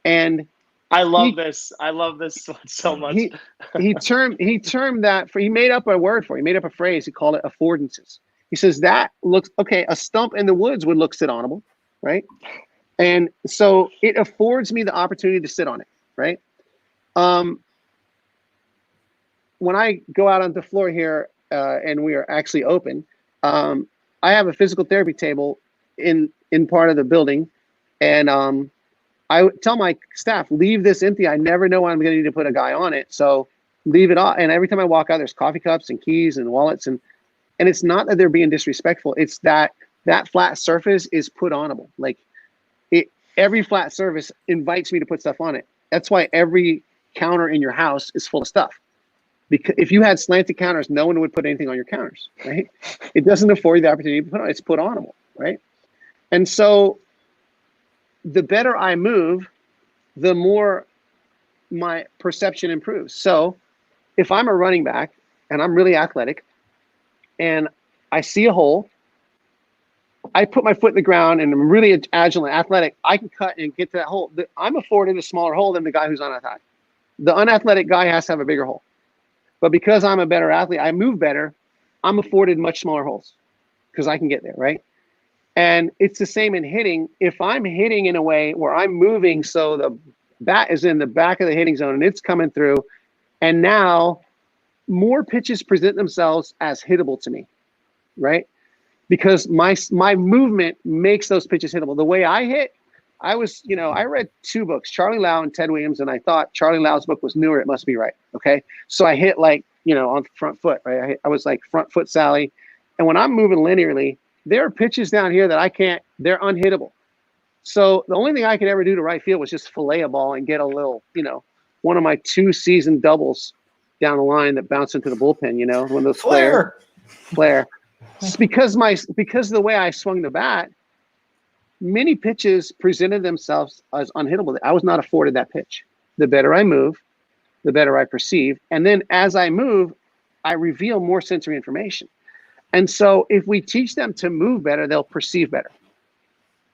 And I love this one so much. He termed that he made up a word for it. He made up a phrase. He called it affordances. He says that looks okay. A stump in the woods would look sit-onable, right? And so it affords me the opportunity to sit on it, right? When I go out on the floor here and we are actually open, I have a physical therapy table in part of the building, and I tell my staff, leave this empty. I never know when I'm going to need to put a guy on it, so leave it off. And every time I walk out, there's coffee cups and keys and wallets, and it's not that they're being disrespectful. It's that flat surface is put onable. Like every flat surface invites me to put stuff on it. That's why every counter in your house is full of stuff. Because if you had slanted counters, no one would put anything on your counters, right? It doesn't afford you the opportunity to put on. It's put onable, right? And so the better I move, the more my perception improves. So if I'm a running back and I'm really athletic and I see a hole, I put my foot in the ground and I'm really agile and athletic, I can cut and get to that hole. I'm afforded a smaller hole than the guy who's unathletic. The unathletic guy has to have a bigger hole. But because I'm a better athlete, I move better, I'm afforded much smaller holes because I can get there, right? And it's the same in hitting. If I'm hitting in a way where I'm moving so the bat is in the back of the hitting zone and it's coming through, and now more pitches present themselves as hittable to me, right? Because my movement makes those pitches hittable. The way I hit, I read two books, Charlie Lau and Ted Williams, and I thought Charlie Lau's book was newer, it must be right, okay? So I hit on the front foot, right? I was like front foot Sally. And when I'm moving linearly, there are pitches down here that I can't, they're unhittable. So the only thing I could ever do to right field was just fillet a ball and get a little, one of my 2 season doubles down the line that bounce into the bullpen, one of those flare. It's because of the way I swung the bat, many pitches presented themselves as unhittable. I was not afforded that pitch. The better I move, the better I perceive. And then as I move, I reveal more sensory information. And so if we teach them to move better, they'll perceive better.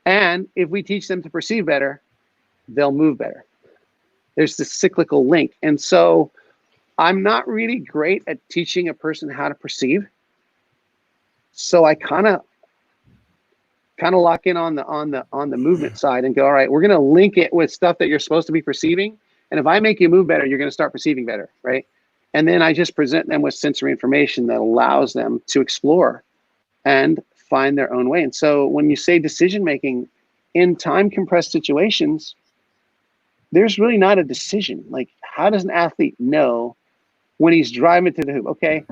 And if we teach them to perceive better, they'll move better. There's this cyclical link. And so I'm not really great at teaching a person how to perceive. So I kind of lock in on the movement side and go, all right, we're going to link it with stuff that you're supposed to be perceiving. And if I make you move better, you're going to start perceiving better, right? And then I just present them with sensory information that allows them to explore and find their own way. And so when you say decision-making in time-compressed situations, there's really not a decision. Like, how does an athlete know when he's driving to the hoop? Okay,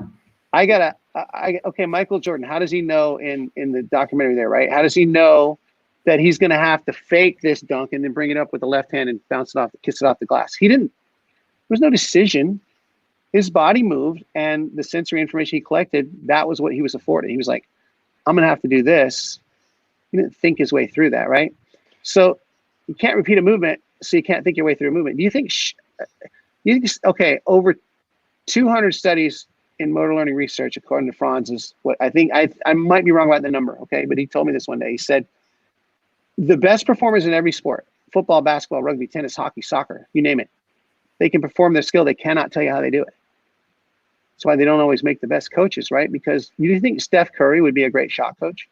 okay, Michael Jordan, how does he know in the documentary there, right? How does he know that he's going to have to fake this dunk and then bring it up with the left hand and bounce it off, kiss it off the glass? He didn't. There was no decision. His body moved, and the sensory information he collected, that was what he was afforded. He was like, I'm going to have to do this. He didn't think his way through that, right? So you can't repeat a movement, so you can't think your way through a movement. Do you think, okay, over 200 studies in motor learning research, according to Franz, is what I think, I might be wrong about the number, okay? But he told me this one day. He said, the best performers in every sport, football, basketball, rugby, tennis, hockey, soccer, you name it, they can perform their skill. They cannot tell you how they do it. That's why they don't always make the best coaches, right? Because you think Steph Curry would be a great shot coach?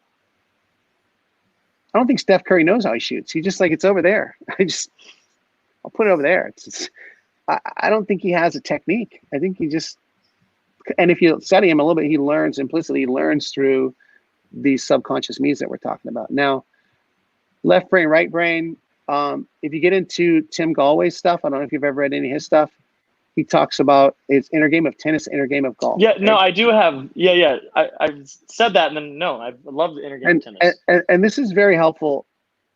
I don't think Steph Curry knows how he shoots. He's just like, it's over there. I'll put it over there. I don't think he has a technique. I think he just, and if you study him a little bit, he learns implicitly, he learns through these subconscious means that we're talking about. Now, left brain, right brain. If you get into Tim Galway's stuff, I don't know if you've ever read any of his stuff. He talks about his inner game of tennis, inner game of golf. Yeah, right? No, I do have. Yeah. I've said that, and then no, I love the inner game of tennis. And this is very helpful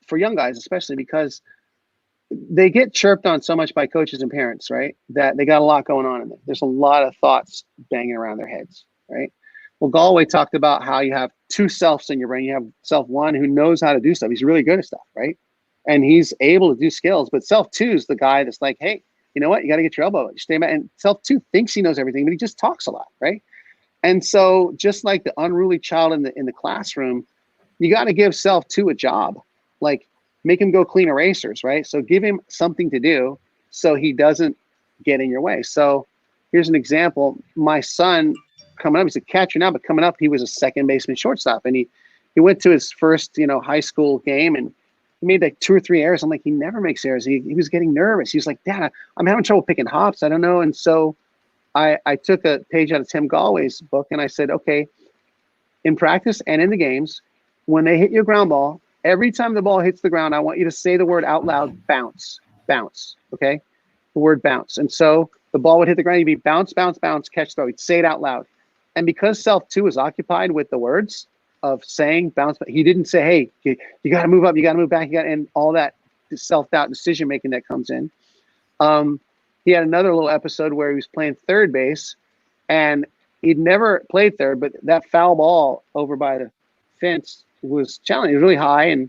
for young guys, especially because they get chirped on so much by coaches and parents, right? That they got a lot going on in there. There's a lot of thoughts banging around their heads, right? Well, Galway talked about how you have two selves in your brain. You have self one who knows how to do stuff. He's really good at stuff, right? And he's able to do skills. But self two is the guy that's like, hey, you know what? You got to get your elbow. Stay back. And self two thinks he knows everything, but he just talks a lot, right? And so just like the unruly child in the classroom, you got to give self two a job. Like, make him go clean erasers, right? So give him something to do so he doesn't get in your way. So here's an example. My son coming up, he's a catcher now, but coming up, he was a second baseman shortstop. And he went to his first, high school game and he made like 2 or 3 errors. I'm like, he never makes errors. He was getting nervous. He was like, Dad, I'm having trouble picking hops. I don't know. And so I took a page out of Tim Galway's book and I said, okay, in practice and in the games, when they hit your ground ball, every time the ball hits the ground, I want you to say the word out loud, bounce, bounce, okay? The word bounce. And so the ball would hit the ground, you'd be bounce, bounce, bounce, catch, throw. You'd say it out loud. And because self two is occupied with the words of saying bounce, but he didn't say, hey, you got to move up, you got to move back, and all that self-doubt decision-making that comes in. He had another little episode where he was playing third base and he'd never played third, but that foul ball over by the fence was challenging. It was really high, and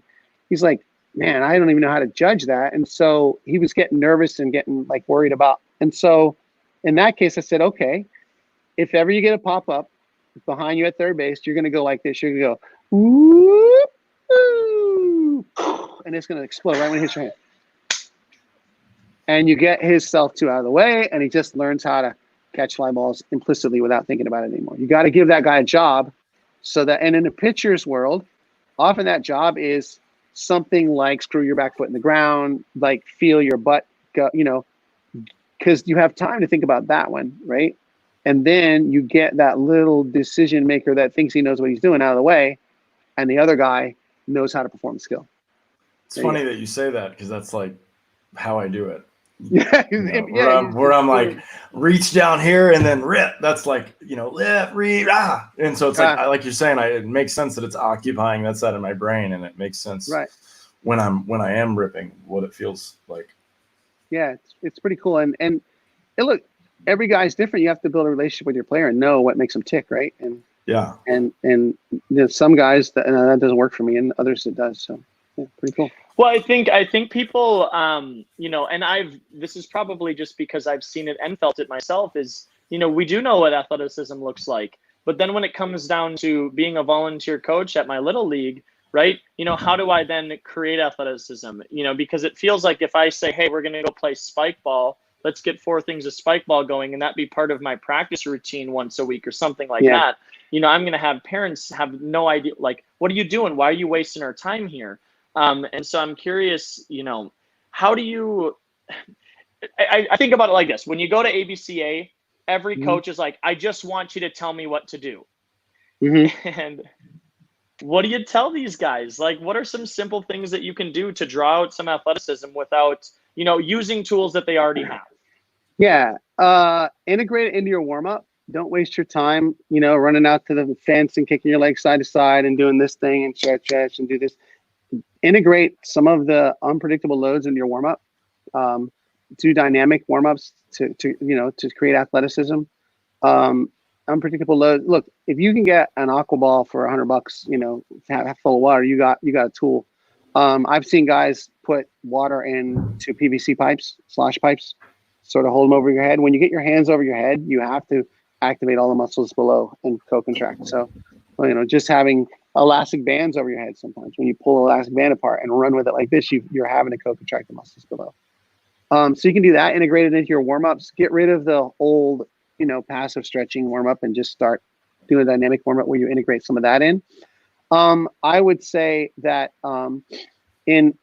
he's like, man, I don't even know how to judge that. And so he was getting nervous and getting like worried about. And so in that case, I said, okay, if ever you get a pop-up behind you at third base, you're going to go like this. You're going to go, whoop, whoop, and it's going to explode right when it hits your hand. And you get his self two out of the way, and he just learns how to catch fly balls implicitly without thinking about it anymore. You got to give that guy a job so that, and in the pitcher's world, often that job is something like screw your back foot in the ground, like feel your butt go, because you have time to think about that one, right? And then you get that little decision maker that thinks he knows what he's doing out of the way, and the other guy knows how to perform the skill. It's funny that you say that because that's like how I do it. Where I'm like reach down here and then rip. That's like lift, read, and so it's like you're saying, it makes sense that it's occupying that side of my brain, and it makes sense when I am ripping what it feels like. Yeah, it's pretty cool, and look, every guy's different. You have to build a relationship with your player and know what makes them tick, right? And yeah, and there's some guys that doesn't work for me, and others it does. So yeah, pretty cool. Well, I think people, and this is probably just because I've seen it and felt it myself is, we do know what athleticism looks like, but then when it comes down to being a volunteer coach at my little league, right? How do I then create athleticism? Because it feels like if I say, hey, we're going to go play spike ball, let's get 4 things of spike ball going, and that be part of my practice routine once a week or something like that. I'm going to have parents have no idea, like, what are you doing? Why are you wasting our time here? And so I'm curious, how do you, I think about it like this. When you go to ABCA, every coach is like, I just want you to tell me what to do. And what do you tell these guys? Like, what are some simple things that you can do to draw out some athleticism without, using tools that they already have? Yeah. Integrate it into your warm-up. Don't waste your time, running out to the fence and kicking your legs side to side and doing this thing and stretch and do this. Integrate some of the unpredictable loads in your warm-up. Do dynamic warm-ups to create athleticism. Unpredictable load. Look, if you can get an aqua ball for $100, half full of water, you got a tool. I've seen guys put water into PVC pipes, slosh pipes, sort of hold them over your head. When you get your hands over your head, you have to activate all the muscles below and co-contract. So, just having elastic bands over your head sometimes when you pull an elastic band apart and run with it like this, you're having to co-contract the muscles below. So you can do that, integrate it into your warm-ups, get rid of the old, passive stretching warm-up and just start doing a dynamic warm-up where you integrate some of that in. I would say that in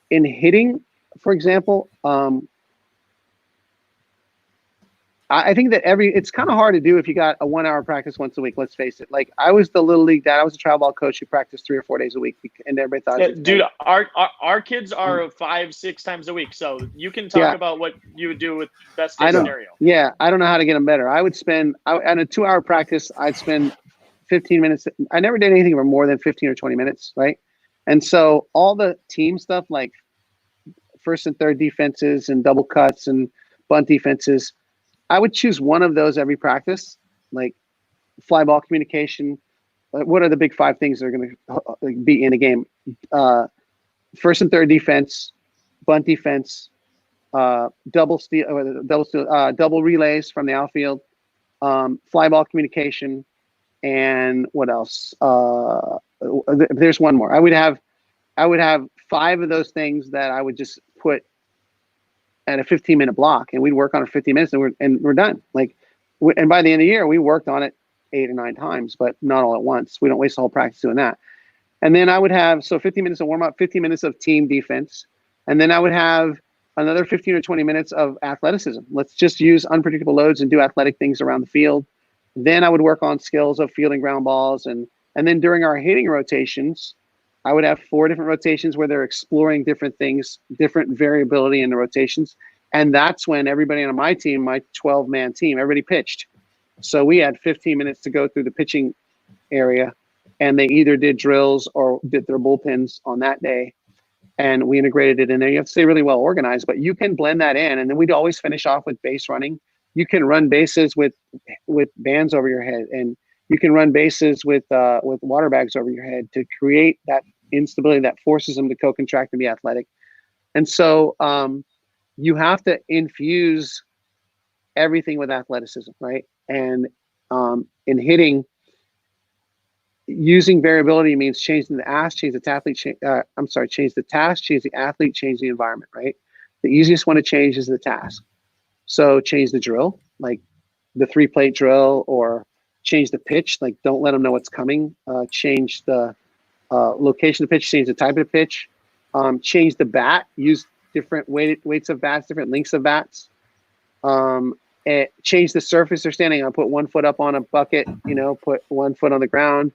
hitting, for example, I think that it's kind of hard to do if you got a 1 hour practice once a week. Let's face it. Like I was the little league dad. I was a travel ball coach who practiced 3 or 4 days a week, and everybody thought, dude, our kids are 5-6 times a week. So you can talk about what you would do with best case scenario. Yeah, I don't know how to get them better. I would spend on a 2 hour practice. I'd spend 15 minutes. I never did anything for more than 15 or 20 minutes, right? And so all the team stuff like first and third defenses and double cuts and bunt defenses, I would choose one of those every practice, like fly ball communication. What are the big 5 things that are going to be in a game? First and third defense, bunt defense, double relays from the outfield, fly ball communication, and what else? There's one more. I would have 5 of those things that I would just put at a 15-minute block, and we'd work on it for 15 minutes, and we're done. And by the end of the year, we worked on it 8 or 9 times, but not all at once. We don't waste the whole practice doing that. And then I would have 15 minutes of warm up, 15 minutes of team defense, and then I would have another 15 or 20 minutes of athleticism. Let's just use unpredictable loads and do athletic things around the field. Then I would work on skills of fielding ground balls, and then during our hitting rotations, I would have 4 different rotations where they're exploring different things, different variability in the rotations. And that's when everybody on my team, my 12-man team, everybody pitched. So we had 15 minutes to go through the pitching area, and they either did drills or did their bullpens on that day. And we integrated it in there. You have to stay really well organized, but you can blend that in. And then we'd always finish off with base running. You can run bases with bands over your head, and you can run bases with water bags over your head to create that instability that forces them to co-contract and be athletic. And so you have to infuse everything with athleticism, right? And in hitting, using variability means changing the task, change the athlete, change the athlete, change the environment, right? The easiest one to change is the task. So change the drill, like the 3-plate drill, or change the pitch, like don't let them know what's coming. Change the location of the pitch, change the type of the pitch. Change the bat, use different weights of bats, different lengths of bats. Change the surface they're standing on. Put 1 foot up on a bucket, put 1 foot on the ground.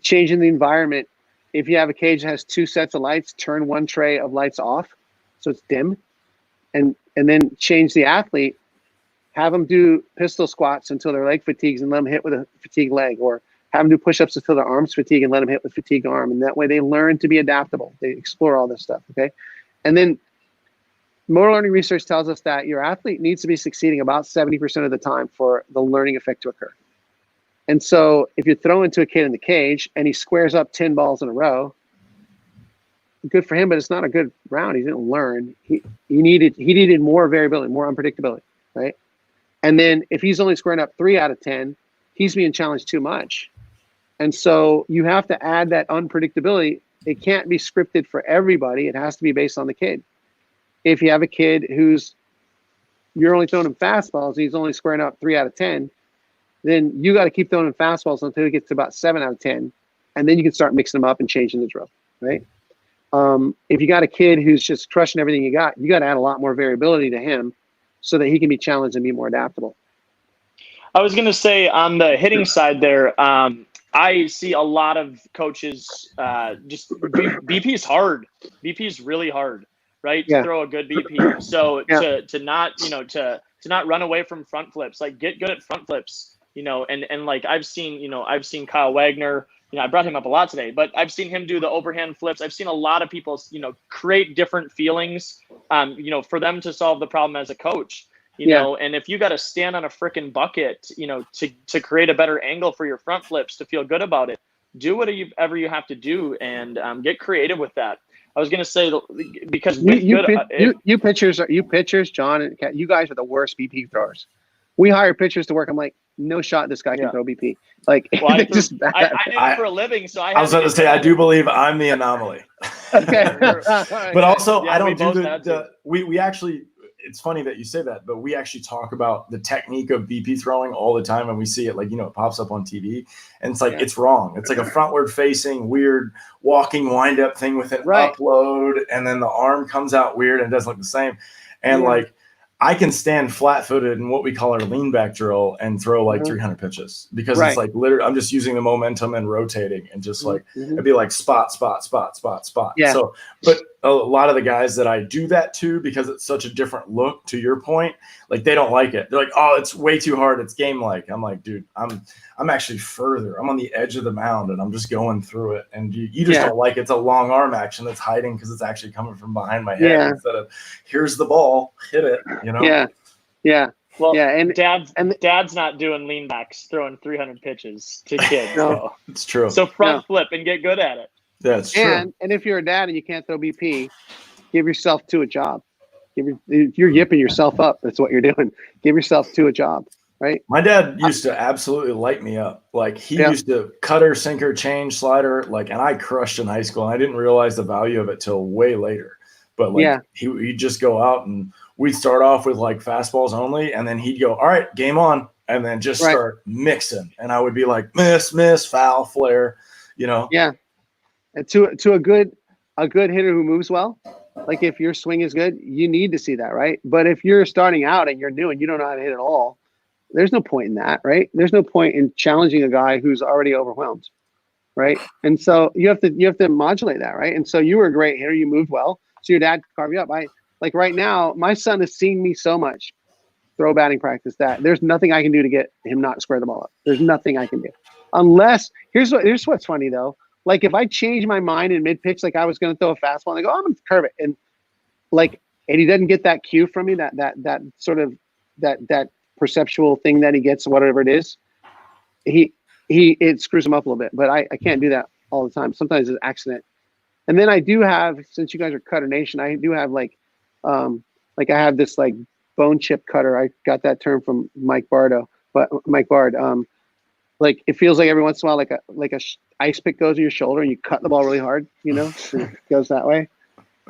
Changing the environment. If you have a cage that has 2 sets of lights, turn 1 tray of lights off so it's dim. And then change the athlete. Have them do pistol squats until their leg fatigues and let them hit with a fatigued leg, or have them do push-ups until their arms fatigue and let them hit with fatigued arm. And that way they learn to be adaptable. They explore all this stuff, okay? And then motor learning research tells us that your athlete needs to be succeeding about 70% of the time for the learning effect to occur. And so if you throw into a kid in the cage and he squares up 10 balls in a row, good for him, but it's not a good round. He didn't learn. He needed more variability, more unpredictability, right? And then if he's only squaring up 3 out of 10, he's being challenged too much. And so you have to add that unpredictability. It can't be scripted for everybody. It has to be based on the kid. If you have a kid you're only throwing him fastballs and he's only squaring up 3 out of 10, then you got to keep throwing him fastballs until he gets to about 7 out of 10. And then you can start mixing them up and changing the drill, right? If you got a kid who's just crushing everything you got to add a lot more variability to him so that he can be challenged and be more adaptable. I was going to say on the hitting side there, I see a lot of coaches just BP is hard. BP is really hard, right? To throw a good BP. So to not, to not run away from front flips, like get good at front flips, and like I've seen Kyle Wagner, I brought him up a lot today, but I've seen him do the overhand flips. I've seen a lot of people, create different feelings, for them to solve the problem as a coach. And if you got to stand on a freaking bucket, to create a better angle for your front flips, to feel good about it, do whatever you have to do and get creative with that. I was going to say, because you pitchers, John, and you guys are the worst BP throwers. we hire pitchers to work. I'm like, no shot this guy can throw BP. Like, well, I just did it for a living, so I was going to say, I do believe I'm the anomaly. Okay. But also, I don't do we actually, it's funny that you say that, but we actually talk about the technique of BP throwing all the time, and we see it like, it pops up on TV, and it's like, it's wrong. It's like a frontward facing, weird walking wind up thing with an upload, and then the arm comes out weird and it doesn't look the same. And like, I can stand flat-footed in what we call our lean back drill and throw like 300 pitches because it's like literally I'm just using the momentum and rotating and just like it'd be like spot. Yeah. So, but a lot of the guys that I do that to, because it's such a different look, to your point, like they don't like it. They're like, oh, it's way too hard. It's game-like. I'm like, dude, I'm actually further. I'm on the edge of the mound and I'm just going through it. And you just don't like it. It's a long arm action that's hiding because it's actually coming from behind my head instead of here's the ball, hit it, Yeah. Well, and dad's not doing lean backs, throwing 300 pitches to kids. No, it's true. So front flip and get good at it. That's true. And if you're a dad and you can't throw BP, give yourself to a job. You're yipping yourself up. That's what you're doing. Give yourself to a job, right? My dad used to absolutely light me up. Like he used to cutter, sinker, change, slider, like, and I crushed in high school. And I didn't realize the value of it till way later. But like he'd just go out and we'd start off with like fastballs only, and then he'd go, all right, game on, and then just start mixing. And I would be like, miss, foul, flare, Yeah. And to a good hitter who moves well, like if your swing is good, you need to see that, right? But if you're starting out and you're new and you don't know how to hit at all, there's no point in that, right? There's no point in challenging a guy who's already overwhelmed, right? And so you have to modulate that, right? And so you were a great hitter, you moved well, so your dad carved you up. Like right now, my son has seen me so much throw batting practice that there's nothing I can do to get him not to square the ball up. There's nothing I can do, unless here's what's funny though. Like if I change my mind in mid pitch, like I was going to throw a fastball and I go, I'm going to curve it, and he doesn't get that cue from me, that sort of that perceptual thing that he gets, whatever it is, it screws him up a little bit. But I can't do that all the time. Sometimes it's an accident. And then I do have, since you guys are Cutternation, I do have like I have this like bone chip cutter. I got that term from Mike Bard. Like it feels like every once in a while, like a ice pick goes in your shoulder and you cut the ball really hard, and it goes that way.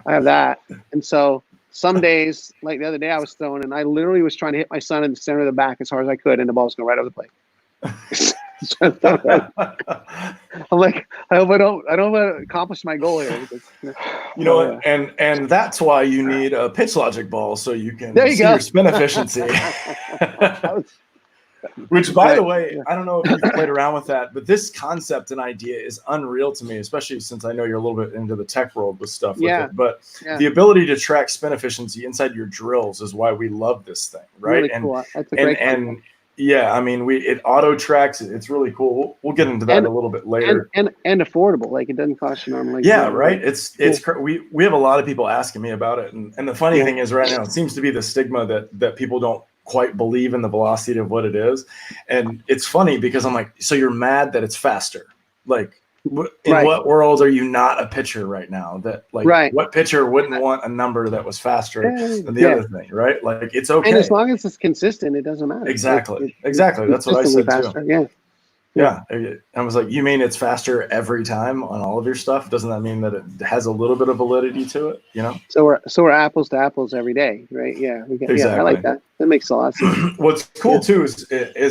I have that. And so some days, like the other day I was throwing and I literally was trying to hit my son in the center of the back as hard as I could, and the ball was going right over the plate. I'm like, I hope I don't accomplish my goal here. Because, and that's why you need a pitch logic ball, so you can see go. your spin efficiency. Which, by the way, I don't know if you've played around with that, but this concept and idea is unreal to me, especially since I know you're a little bit into the tech world with stuff. But the ability to track spin efficiency inside your drills is why we love this thing, right? Really cool. That's a great concept. Yeah, I mean, it auto tracks. It's really cool. We'll get into that a little bit later. And affordable. Like it doesn't cost you normally. Yeah, right. It's we have a lot of people asking me about it, and the funny thing is right now it seems to be the stigma that people don't quite believe in the velocity of what it is, and it's funny because I'm like, so you're mad that it's faster? Like, in what world are you not a pitcher right now? That what pitcher wouldn't want a number that was faster than the other thing, right? Like it's okay. And as long as it's consistent, it doesn't matter. Exactly. That's what I said faster. too. Yeah. I was like, you mean it's faster every time on all of your stuff? Doesn't that mean that it has a little bit of validity to it? So we're apples to apples every day, right? Yeah. Exactly. Yeah, I like that. That makes a lot of sense. What's cool too is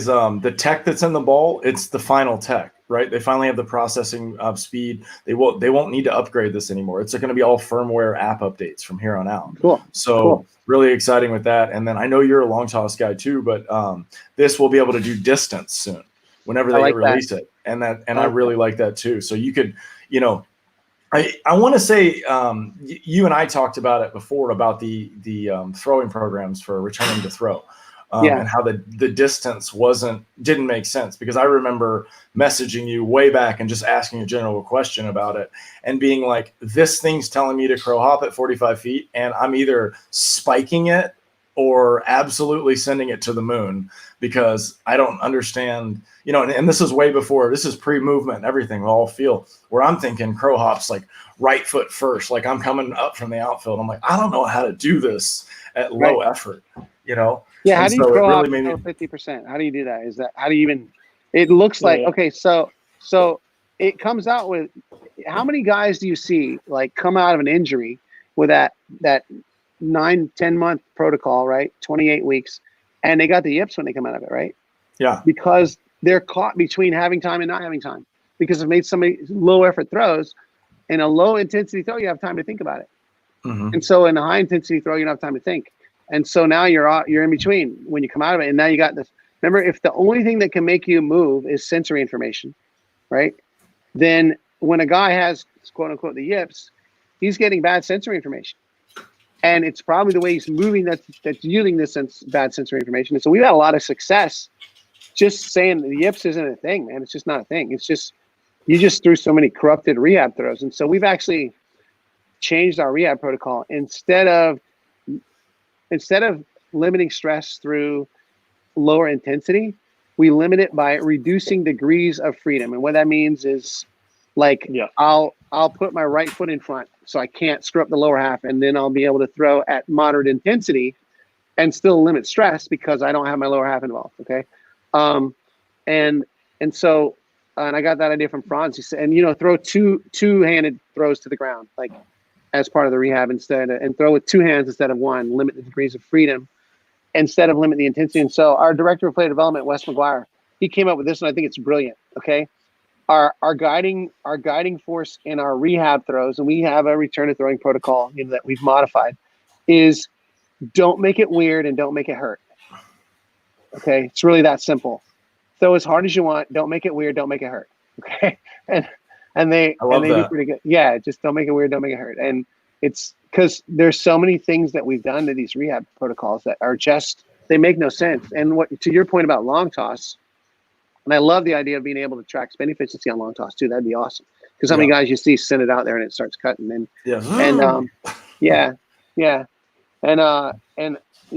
the tech that's in the ball. It's the final tech, right? They finally have the processing speed. They won't need to upgrade this anymore. It's going to be all firmware app updates from here on out. Cool. So really exciting with that. And then I know you're a long toss guy too, but this will be able to do distance soon, whenever they release it. And I really like that too. So you could, I want to say you and I talked about it before about the throwing programs for returning to throw. And how the distance didn't make sense, because I remember messaging you way back and just asking a general question about it and being like, this thing's telling me to crow hop at 45 feet and I'm either spiking it or absolutely sending it to the moon, because I don't understand, and this is way before, this is pre-movement and everything, all feel, where I'm thinking crow hops like right foot first, like I'm coming up from the outfield. I'm like, I don't know how to do this at low effort, Yeah. How And do you so it throw really off made me 50%? How do you do that? How do you even, it looks like, okay, so it comes out with, how many guys do you see like come out of an injury with that 9-10 month protocol, right? 28 weeks, and they got the yips when they come out of it, right? Yeah. Because they're caught between having time and not having time, because they've made so many low effort throws. In a low intensity throw, you have time to think about it. And so in a high intensity throw, you don't have time to think. And so now you're in between when you come out of it. And now you got this. Remember, if the only thing that can make you move is sensory information, right? Then when a guy has quote unquote the yips, he's getting bad sensory information. And it's probably the way he's moving that's yielding this bad sensory information. And so we've had a lot of success just saying the yips isn't a thing, man. It's just not a thing. It's just, you just threw so many corrupted rehab throws. And so we've actually changed our rehab protocol. Instead of limiting stress through lower intensity, we limit it by reducing degrees of freedom. And what that means is, like, I'll put my right foot in front so I can't screw up the lower half, and then I'll be able to throw at moderate intensity and still limit stress because I don't have my lower half involved. Okay. And so I got that idea from Franz. He said, and throw two-handed throws to the ground, like as part of the rehab and throw with two hands instead of one, limit the degrees of freedom instead of limit the intensity. And so our director of play development, Wes McGuire, he came up with this, and I think it's brilliant. Okay. Our guiding force in our rehab throws, and we have a return to throwing protocol that we've modified, is don't make it weird and don't make it hurt. Okay. It's really that simple. Throw as hard as you want. Don't make it weird. Don't make it hurt. Okay. And they do pretty good. Yeah. Just don't make it weird. Don't make it hurt. And it's because there's so many things that we've done to these rehab protocols that are just, they make no sense. And to your point about long toss, and I love the idea of being able to track spin efficiency on long toss too. That'd be awesome. Because how many guys you see send it out there and it starts cutting, and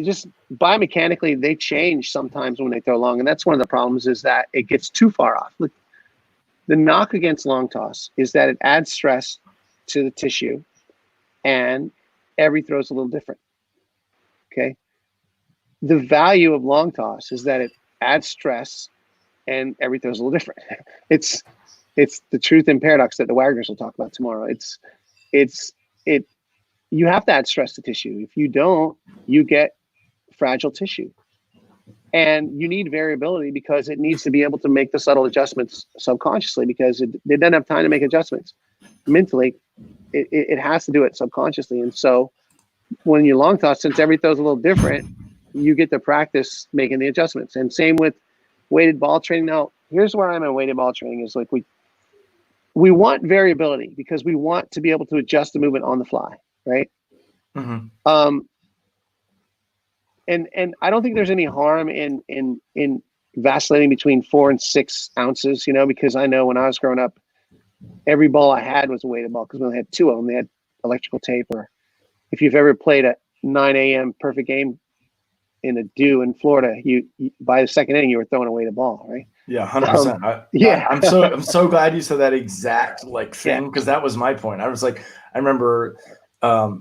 just biomechanically they change sometimes when they throw long, and that's one of the problems, is that it gets too far off. Look, the knock against long toss is that it adds stress to the tissue, and every throw is a little different. Okay. The value of long toss is that it adds stress, and every throw is a little different. It's the truth and paradox that the Wagners will talk about tomorrow. You have to add stress to tissue. If you don't, you get fragile tissue. And you need variability because it needs to be able to make the subtle adjustments subconsciously, because it doesn't have time to make adjustments mentally. It has to do it subconsciously. And so when you long toss, since every throw is a little different, you get to practice making the adjustments. And same with weighted ball training. Now, here's where I'm in weighted ball training, is like we want variability because we want to be able to adjust the movement on the fly, right? And I don't think there's any harm in vacillating between 4 and 6 ounces, because I know when I was growing up, every ball I had was a weighted ball because we only had 2 of them. They had electrical tape, or if you've ever played a 9 a.m. perfect game in a dew in Florida, you by the second inning you were throwing a weighted ball, right? Yeah, 100%. I'm so glad you said that exact thing, because that was my point. I was like, I remember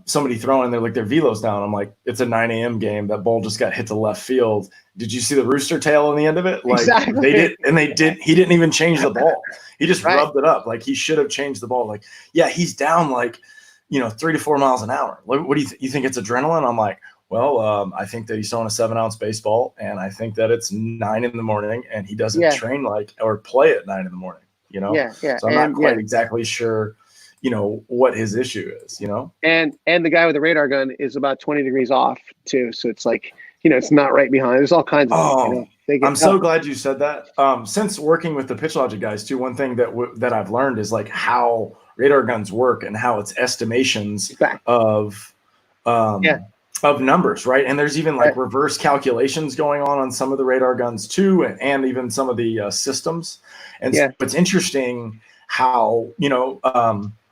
somebody throwing, they're like, their velo's down. I'm like, it's a 9 a.m. game. That ball just got hit to left field. Did you see the rooster tail on the end of it? Like exactly. He didn't even change the ball. He just rubbed it up. Like he should have changed the ball. Like, yeah, he's down 3 to 4 miles an hour. What do you think it's adrenaline? I'm like, well, I think that he's throwing a 7-ounce baseball, and I think that it's 9 in the morning, and he doesn't train or play at 9 in the morning, So I'm not quite exactly sure, what his issue is, And the guy with the radar gun is about 20 degrees off too. So it's like, it's not right behind. There's all kinds of things, I'm so glad you said that. Since working with the Pitch Logic guys too, one thing that I've learned is like how radar guns work and how it's estimations of numbers, right? And there's even reverse calculations going on some of the radar guns too, and even some of the systems. And so it's interesting how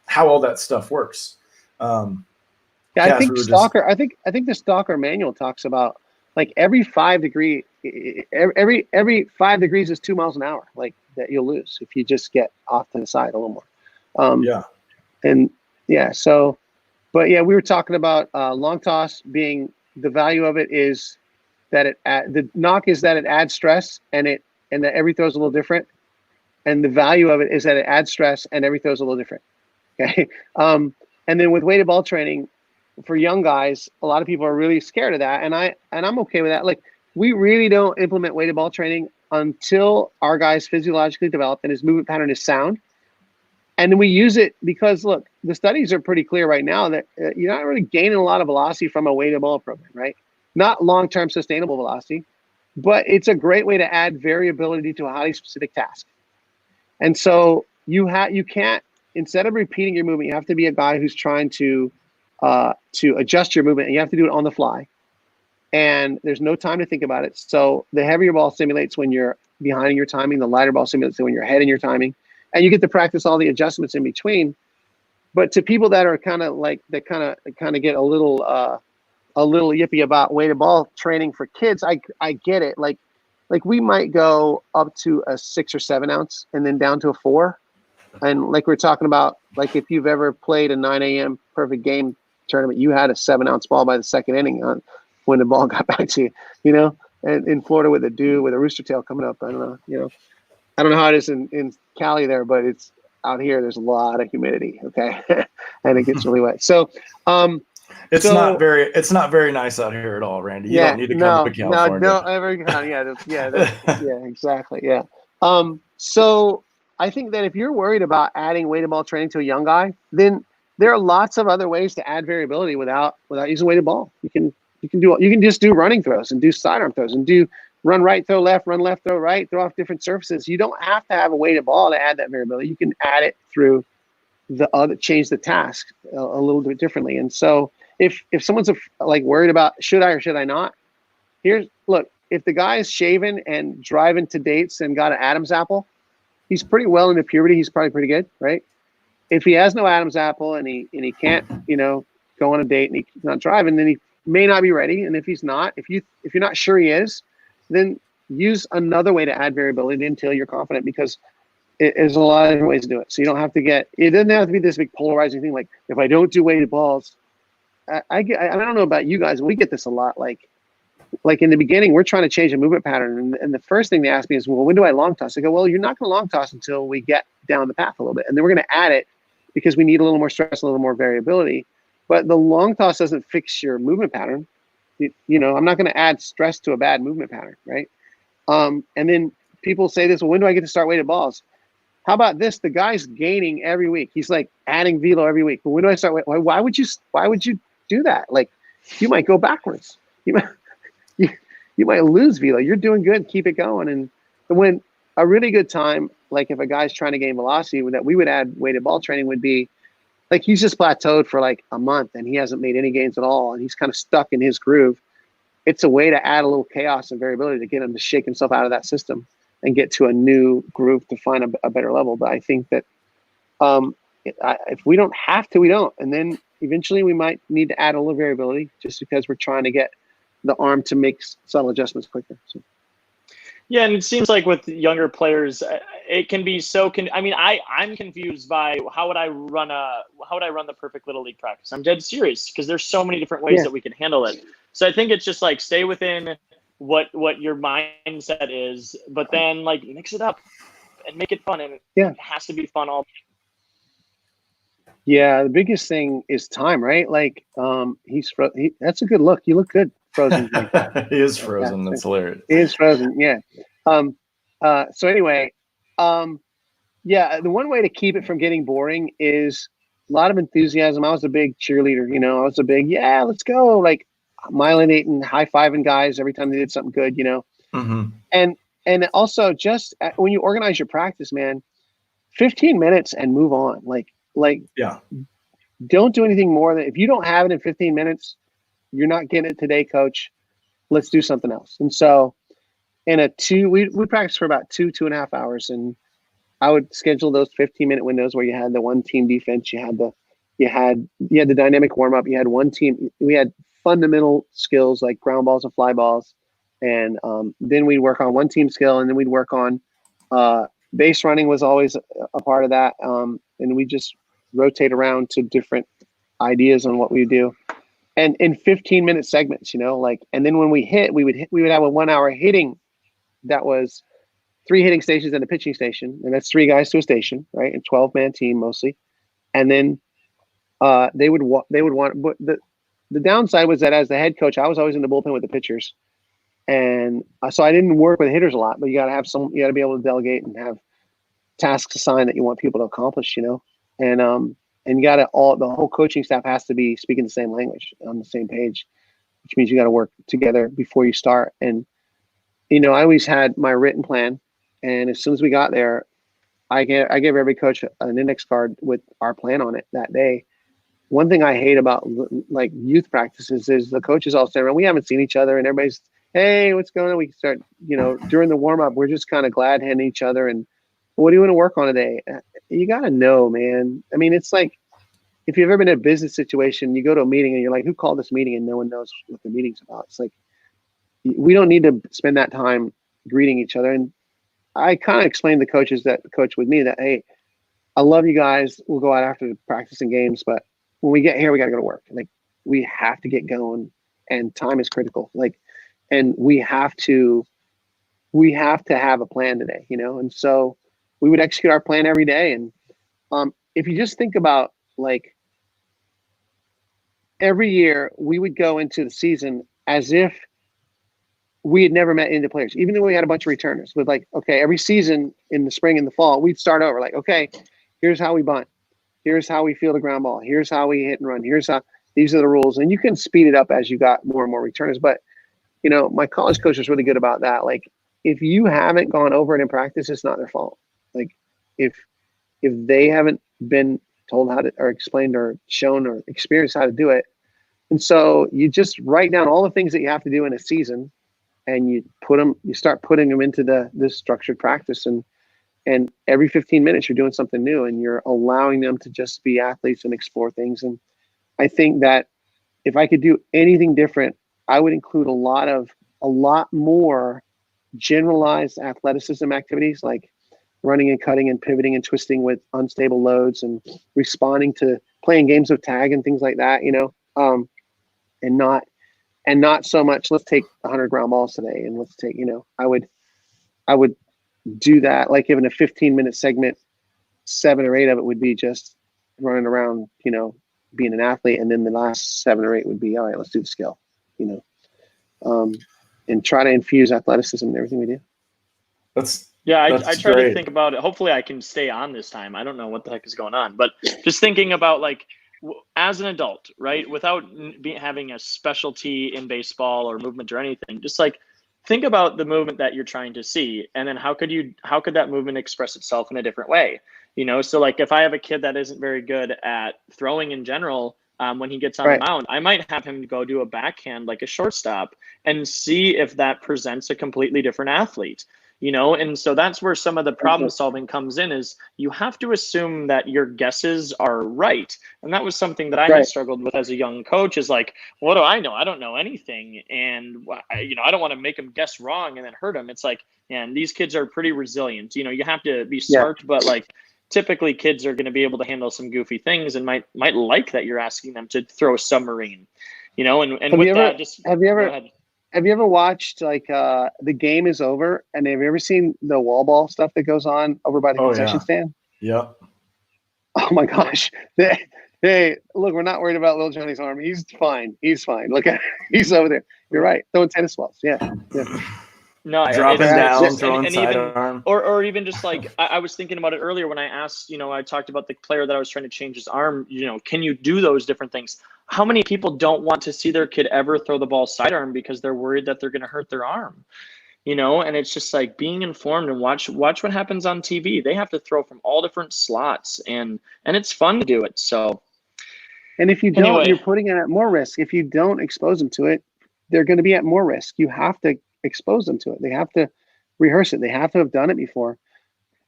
how all that stuff works. I think Stalker. I think the Stalker manual talks about every 5 degree, every 5 degrees is 2 miles an hour, that you'll lose if you just get off to the side a little more. But we were talking about long toss being, the value of it is that the knock is that it adds stress and that every throw is a little different. And the value of it is that it adds stress and every throw is a little different. Okay. And then with weighted ball training for young guys, a lot of people are really scared of that. And I'm okay with that. Like, we really don't implement weighted ball training until our guy's physiologically developed and his movement pattern is sound. And then we use it because, look, the studies are pretty clear right now that you're not really gaining a lot of velocity from a weighted ball program, right? Not long-term sustainable velocity, but it's a great way to add variability to a highly specific task. And so you can't, instead of repeating your movement, you have to be a guy who's trying to adjust your movement, and you have to do it on the fly. And there's no time to think about it. So the heavier ball simulates when you're behind your timing, the lighter ball simulates when you're ahead in your timing, and you get to practice all the adjustments in between. But to people that are kind of get a little yippy about weighted ball training for kids, I get it. Like we might go up to a 6 or 7 ounce and then down to a 4. And like we're talking about, like if you've ever played a 9 a.m. perfect game tournament, you had a 7 ounce ball by the second inning when the ball got back to you, and in Florida with a rooster tail coming up. I don't know, I don't know how it is in Cali there, but it's out here. There's a lot of humidity. Okay. And it gets really wet. So, it's not very nice out here at all, Randy. You don't need to come to California. Yeah, exactly. Yeah. So I think that if you're worried about adding weighted ball training to a young guy, then there are lots of other ways to add variability without using weighted ball. You can just do running throws and do sidearm throws and do run right, throw left, run left, throw right, throw off different surfaces. You don't have to have a weighted ball to add that variability. You can add it through change the task a little bit differently. And so if someone's worried about should I or should I not, look, if the guy is shaving and driving to dates and got an Adam's apple, he's pretty well into puberty. He's probably pretty good, right? If he has no Adam's apple and he can't, go on a date and he's not driving, then he may not be ready. And if he's not, if you're not sure he is, then use another way to add variability until you're confident, because there's a lot of different ways to do it. So you don't have to it doesn't have to be this big polarizing thing. Like if I don't do weighted balls, I don't know about you guys, we get this a lot. Like in the beginning, we're trying to change a movement pattern. And the first thing they ask me is, well, when do I long toss? I go, well, you're not going to long toss until we get down the path a little bit. And then we're going to add it because we need a little more stress, a little more variability. But the long toss doesn't fix your movement pattern. I'm not going to add stress to a bad movement pattern, right? And then people say this, well, when do I get to start weighted balls? How about this? The guy's gaining every week. He's like adding velo every week. But when do I start? Why would you do that? Like, you might go backwards. You might lose velo. You're doing good. Keep it going. And when a really good time, like if a guy's trying to gain velocity, that we would add weighted ball training would be like he's just plateaued for like a month and he hasn't made any gains at all, and he's kind of stuck in his groove. It's a way to add a little chaos and variability to get him to shake himself out of that system and get to a new groove to find a better level. But I think that if we don't have to, we don't. And then eventually we might need to add a little variability just because we're trying to get the arm to make subtle adjustments quicker. So. Yeah, and it seems like with younger players, it can be so. I'm confused by how would I run the perfect little league practice? I'm dead serious because there's so many different ways that we can handle it. So I think it's just like stay within what your mindset is, but then like mix it up and make it fun, and it has to be fun all. Yeah, the biggest thing is time, right? Like that's a good look. You look good frozen. He is frozen. That's hilarious. He is frozen. Yeah. So anyway, the one way to keep it from getting boring is a lot of enthusiasm. I was a big cheerleader, I was a big, let's go, like myelinating, high-fiving guys every time they did something good, Mm-hmm. And also just when you organize your practice, man, 15 minutes and move on. Don't do anything more than, if you don't have it in 15 minutes, you're not getting it today, coach. Let's do something else. And so we practiced for about 2.5 hours, and I would schedule those 15-minute windows where you had the one team defense, you had the dynamic warm up, you had one team, we had fundamental skills like ground balls and fly balls, and then we'd work on one team skill, and then we'd work on base running was always a part of that, and we just rotate around to different ideas on what we do. and in 15-minute segments, like, and then when we would have a 1 hour hitting that was 3 hitting stations and a pitching station, and that's 3 guys to a station, right? And 12-man team mostly. And then they would want, but the downside was that as the head coach, I was always in the bullpen with the pitchers. And so I didn't work with hitters a lot, but you got to be able to delegate and have tasks assigned that you want people to accomplish, and you got to the whole coaching staff has to be speaking the same language on the same page, which means you got to work together before you start. And, I always had my written plan. And as soon as we got there, I gave every coach an index card with our plan on it that day. One thing I hate about like youth practices is the coaches all stand around. We haven't seen each other, and everybody's, hey, what's going on? We start, during the warm up, we're just kind of glad handing each other. And what do you want to work on today? You got to know, man. I mean, it's like if you've ever been in a business situation, you go to a meeting and you're like, who called this meeting? And no one knows what the meeting's about. It's like, we don't need to spend that time greeting each other. And I kind of explained to the coaches that coach with me that, hey, I love you guys. We'll go out after practicing games, but when we get here, we got to go to work. Like, we have to get going, and time is critical. Like, and we have to have a plan today, And so we would execute our plan every day. And if you just think about, like, every year we would go into the season as if we had never met any of the players, even though we had a bunch of returners. With like, okay, every season in the spring and the fall, we'd start over. Like, okay, here's how we bunt. Here's how we field a ground ball. Here's how we hit and run. These are the rules. And you can speed it up as you got more and more returners. But, my college coach was really good about that. Like, if you haven't gone over it in practice, it's not their fault. Like, if they haven't been told how to, or explained or shown or experienced how to do it. And so you just write down all the things that you have to do in a season, and you start putting them into this structured practice. And every 15 minutes you're doing something new, and you're allowing them to just be athletes and explore things. And I think that if I could do anything different, I would include a lot more generalized athleticism activities, like running and cutting and pivoting and twisting with unstable loads, and responding to playing games of tag and things like that, and not so much, let's take 100 ground balls today. And let's take, I would do that. Like, even a 15-minute segment, 7 or 8 of it would be just running around, being an athlete. And then the last 7 or 8 would be, all right, let's do the skill, and try to infuse athleticism in everything we do. I try to think about it. Hopefully I can stay on this time. I don't know what the heck is going on, but just thinking about, like, as an adult, right, without having a specialty in baseball or movement or anything, just like think about the movement that you're trying to see, and then how could that movement express itself in a different way? So like, if I have a kid that isn't very good at throwing in general, when he gets on the mound, I might have him go do a backhand like a shortstop and see if that presents a completely different athlete. And so that's where some of the problem solving comes in, is you have to assume that your guesses are right. And that was something that I had struggled with as a young coach, is like, what do I know? I don't know anything. And, I don't want to make them guess wrong and then hurt them. It's like, and these kids are pretty resilient. You have to be smart, but like, typically kids are going to be able to handle some goofy things and might like that you're asking them to throw a submarine, and with that, just have you ever watched, like, The Game Is Over, and have you ever seen the wall ball stuff that goes on over by the concession stand? Yeah. Oh my gosh. Hey, look, we're not worried about little Johnny's arm. He's fine. Look at he's over there. You're right. Throwing tennis balls. Yeah. No, dropping down, throwing sidearm, or even just like, I was thinking about it earlier when I asked, I talked about the player that I was trying to change his arm. Can you do those different things? How many people don't want to see their kid ever throw the ball sidearm because they're worried that they're going to hurt their arm? And it's just like being informed and watch what happens on TV. They have to throw from all different slots, and it's fun to do it. So, and if you don't, you're putting it at more risk. If you don't expose them to it, they're going to be at more risk. You have to expose them to it. They have to rehearse it. They have to have done it before,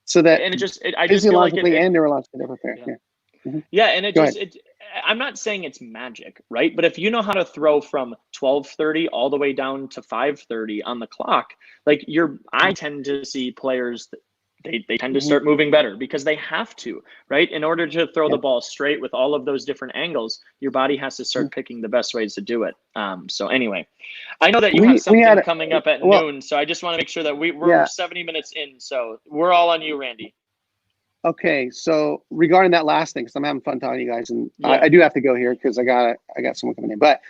so that I just feel like and neurologically they're prepared. Yeah, and I'm not saying it's magic, right? But if you know how to throw from 12:30 all the way down to 5:30 on the clock, like I tend to see players they tend to start moving better because they have to, right? In order to throw the ball straight with all of those different angles, your body has to start picking the best ways to do it. So anyway, I know that you have something coming up at noon, so I just want to make sure that we're 70 minutes in, so we're all on you, Randy. Okay, so regarding that last thing, because I'm having fun talking to you guys, and I do have to go here because I got someone coming in. But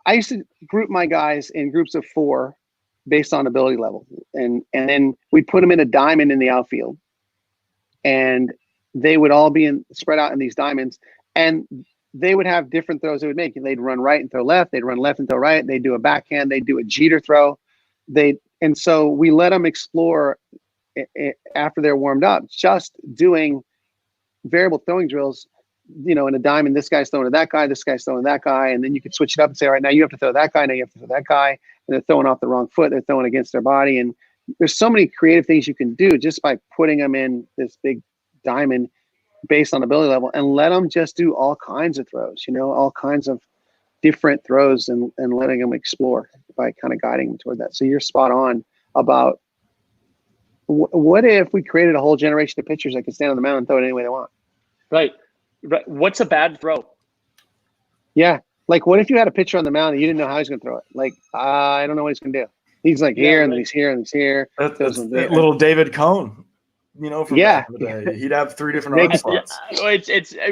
I used to group my guys in groups of 4 based on ability level, and then we'd put them in a diamond in the outfield, and they would all be spread out in these diamonds, and they would have different throws they would make. They'd run right and throw left. They'd run left and throw right. They'd do a backhand. They'd do a jeter throw. And so we let them explore after they're warmed up, just doing variable throwing drills. In a diamond, this guy's throwing to that guy, this guy's throwing to that guy, and then you could switch it up and say, all right, now you have to throw that guy, now you have to throw that guy, and they're throwing off the wrong foot, they're throwing against their body, and there's so many creative things you can do just by putting them in this big diamond based on ability level, and let them just do all kinds of throws, all kinds of different throws, and letting them explore by kind of guiding them toward that. So you're spot on about what if we created a whole generation of pitchers that could stand on the mound and throw it any way they want? Right. What's a bad throw? Yeah. Like, what if you had a pitcher on the mound and you didn't know how he's going to throw it? Like, I don't know what he's going to do. He's like here, and then he's here, and he's here. That's little David Cone, from back in the day. He'd have 3 different arm slots.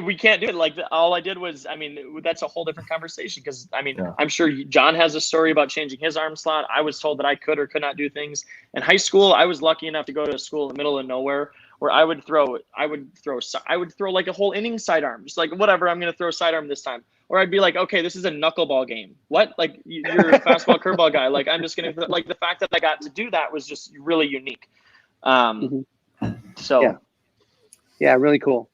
We can't do it. Like, all I did was, that's a whole different conversation because, I'm sure John has a story about changing his arm slot. I was told that I could or could not do things. In high school, I was lucky enough to go to a school in the middle of nowhere where I would throw like a whole inning sidearm, just like, whatever, I'm going to throw sidearm this time. Or I'd be like, okay, this is a knuckleball game. What? Like, you're a fastball curveball guy. Like, I'm just going to, like, the fact that I got to do that was just really unique. So. Yeah, really cool.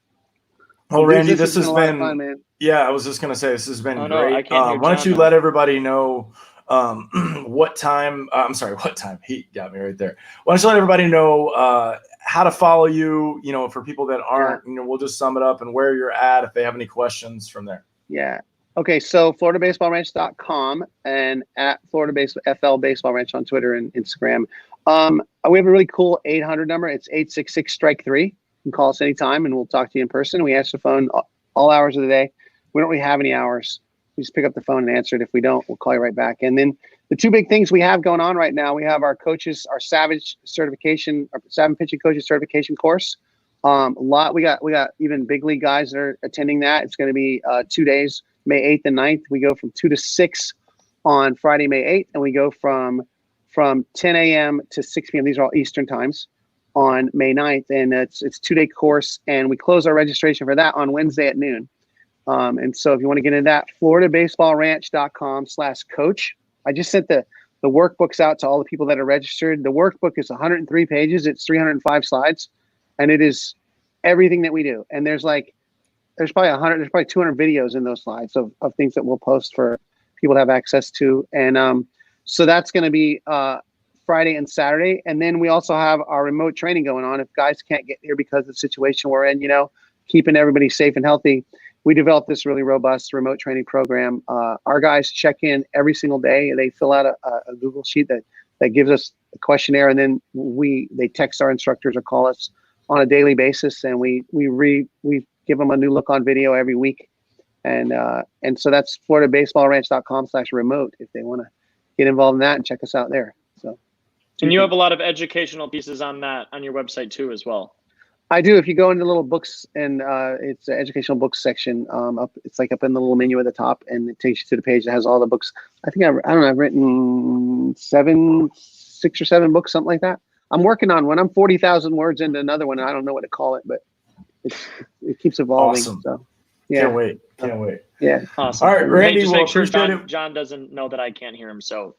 Well, Randy, this has been fun, man. Yeah, I was just going to say, this has been great. I can't hear why don't you let everybody know what time? What time? He got me right there. Why don't you let everybody know how to follow you? For people that aren't, we'll just sum it up and where you're at if they have any questions from there. Yeah. Okay. So FloridaBaseballRanch.com and at FL Baseball Ranch on Twitter and Instagram. We have a really cool 800 number. It's 866-STRIKE-3. You can call us anytime and we'll talk to you in person. We answer the phone all hours of the day. We don't really have any hours. We just pick up the phone and answer it. If we don't, we'll call you right back. And then the 2 big things we have going on right now, we have our coaches, our Savage certification, our Savage pitching coaches certification course. We got even big league guys that are attending that. It's going to be 2 days, May 8th and 9th. We go from 2 to 6 on Friday, May 8th, and we go from 10 a.m. to 6 p.m. These are all Eastern times on May 9th, and it's a 2-day course, and we close our registration for that on Wednesday at noon. And so if you want to get into that, FloridaBaseballRanch.com/coach. I just sent the workbooks out to all the people that are registered. The workbook is 103 pages. It's 305 slides. And it is everything that we do. And there's probably 200 videos in those slides of things that we'll post for people to have access to. And so that's going to be Friday and Saturday. And then we also have our remote training going on. If guys can't get here because of the situation we're in, keeping everybody safe and healthy, we developed this really robust remote training program. Our guys check in every single day. They fill out a Google sheet that gives us a questionnaire, and then they text our instructors or call us on a daily basis, and we give them a new look on video every week, and so that's FloridaBaseballRanch.com/remote if they want to get involved in that and check us out there. So, and you have a lot of educational pieces on your website too as well. I do. If you go into the little books and it's an educational books section, it's like up in the little menu at the top, and it takes you to the page that has all the books. I think I've written 6 or 7 books, something like that. I'm working on one. I'm 40,000 words into another one, and I don't know what to call it, but it keeps evolving. Awesome. So, yeah. Can't wait. Yeah. Awesome. All right, Randy. Just make sure appreciate it. John doesn't know that I can't hear him. So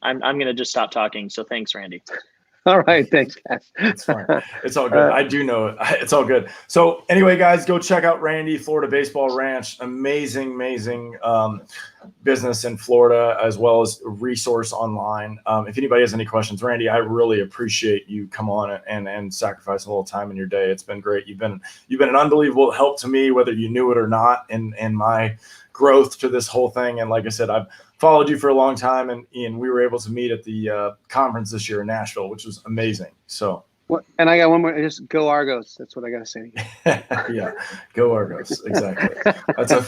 I'm going to just stop talking. So thanks, Randy. All right. Thanks, guys. It's fine. It's all good. I do know it. It's all good. So anyway, guys, go check out Randy, Florida Baseball Ranch. Amazing business in Florida, as well as resource online. If anybody has any questions, Randy, I really appreciate you come on and sacrifice a little time in your day. It's been great. You've been an unbelievable help to me, whether you knew it or not, in my growth to this whole thing. And like I said, I've followed you for a long time, and Ian, we were able to meet at the conference this year in Nashville, which was amazing. So. And I got one more. Just go Argos. That's what I gotta say. Yeah, go Argos. Exactly. That's a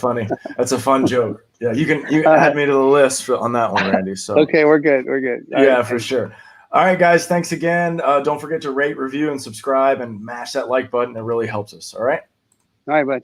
fun joke. Yeah, you add me to the list on that one, Randy. So okay, we're good. Yeah, for sure. All right, guys. Thanks again. Don't forget to rate, review, and subscribe, and mash that like button. It really helps us. All right. All right, bud.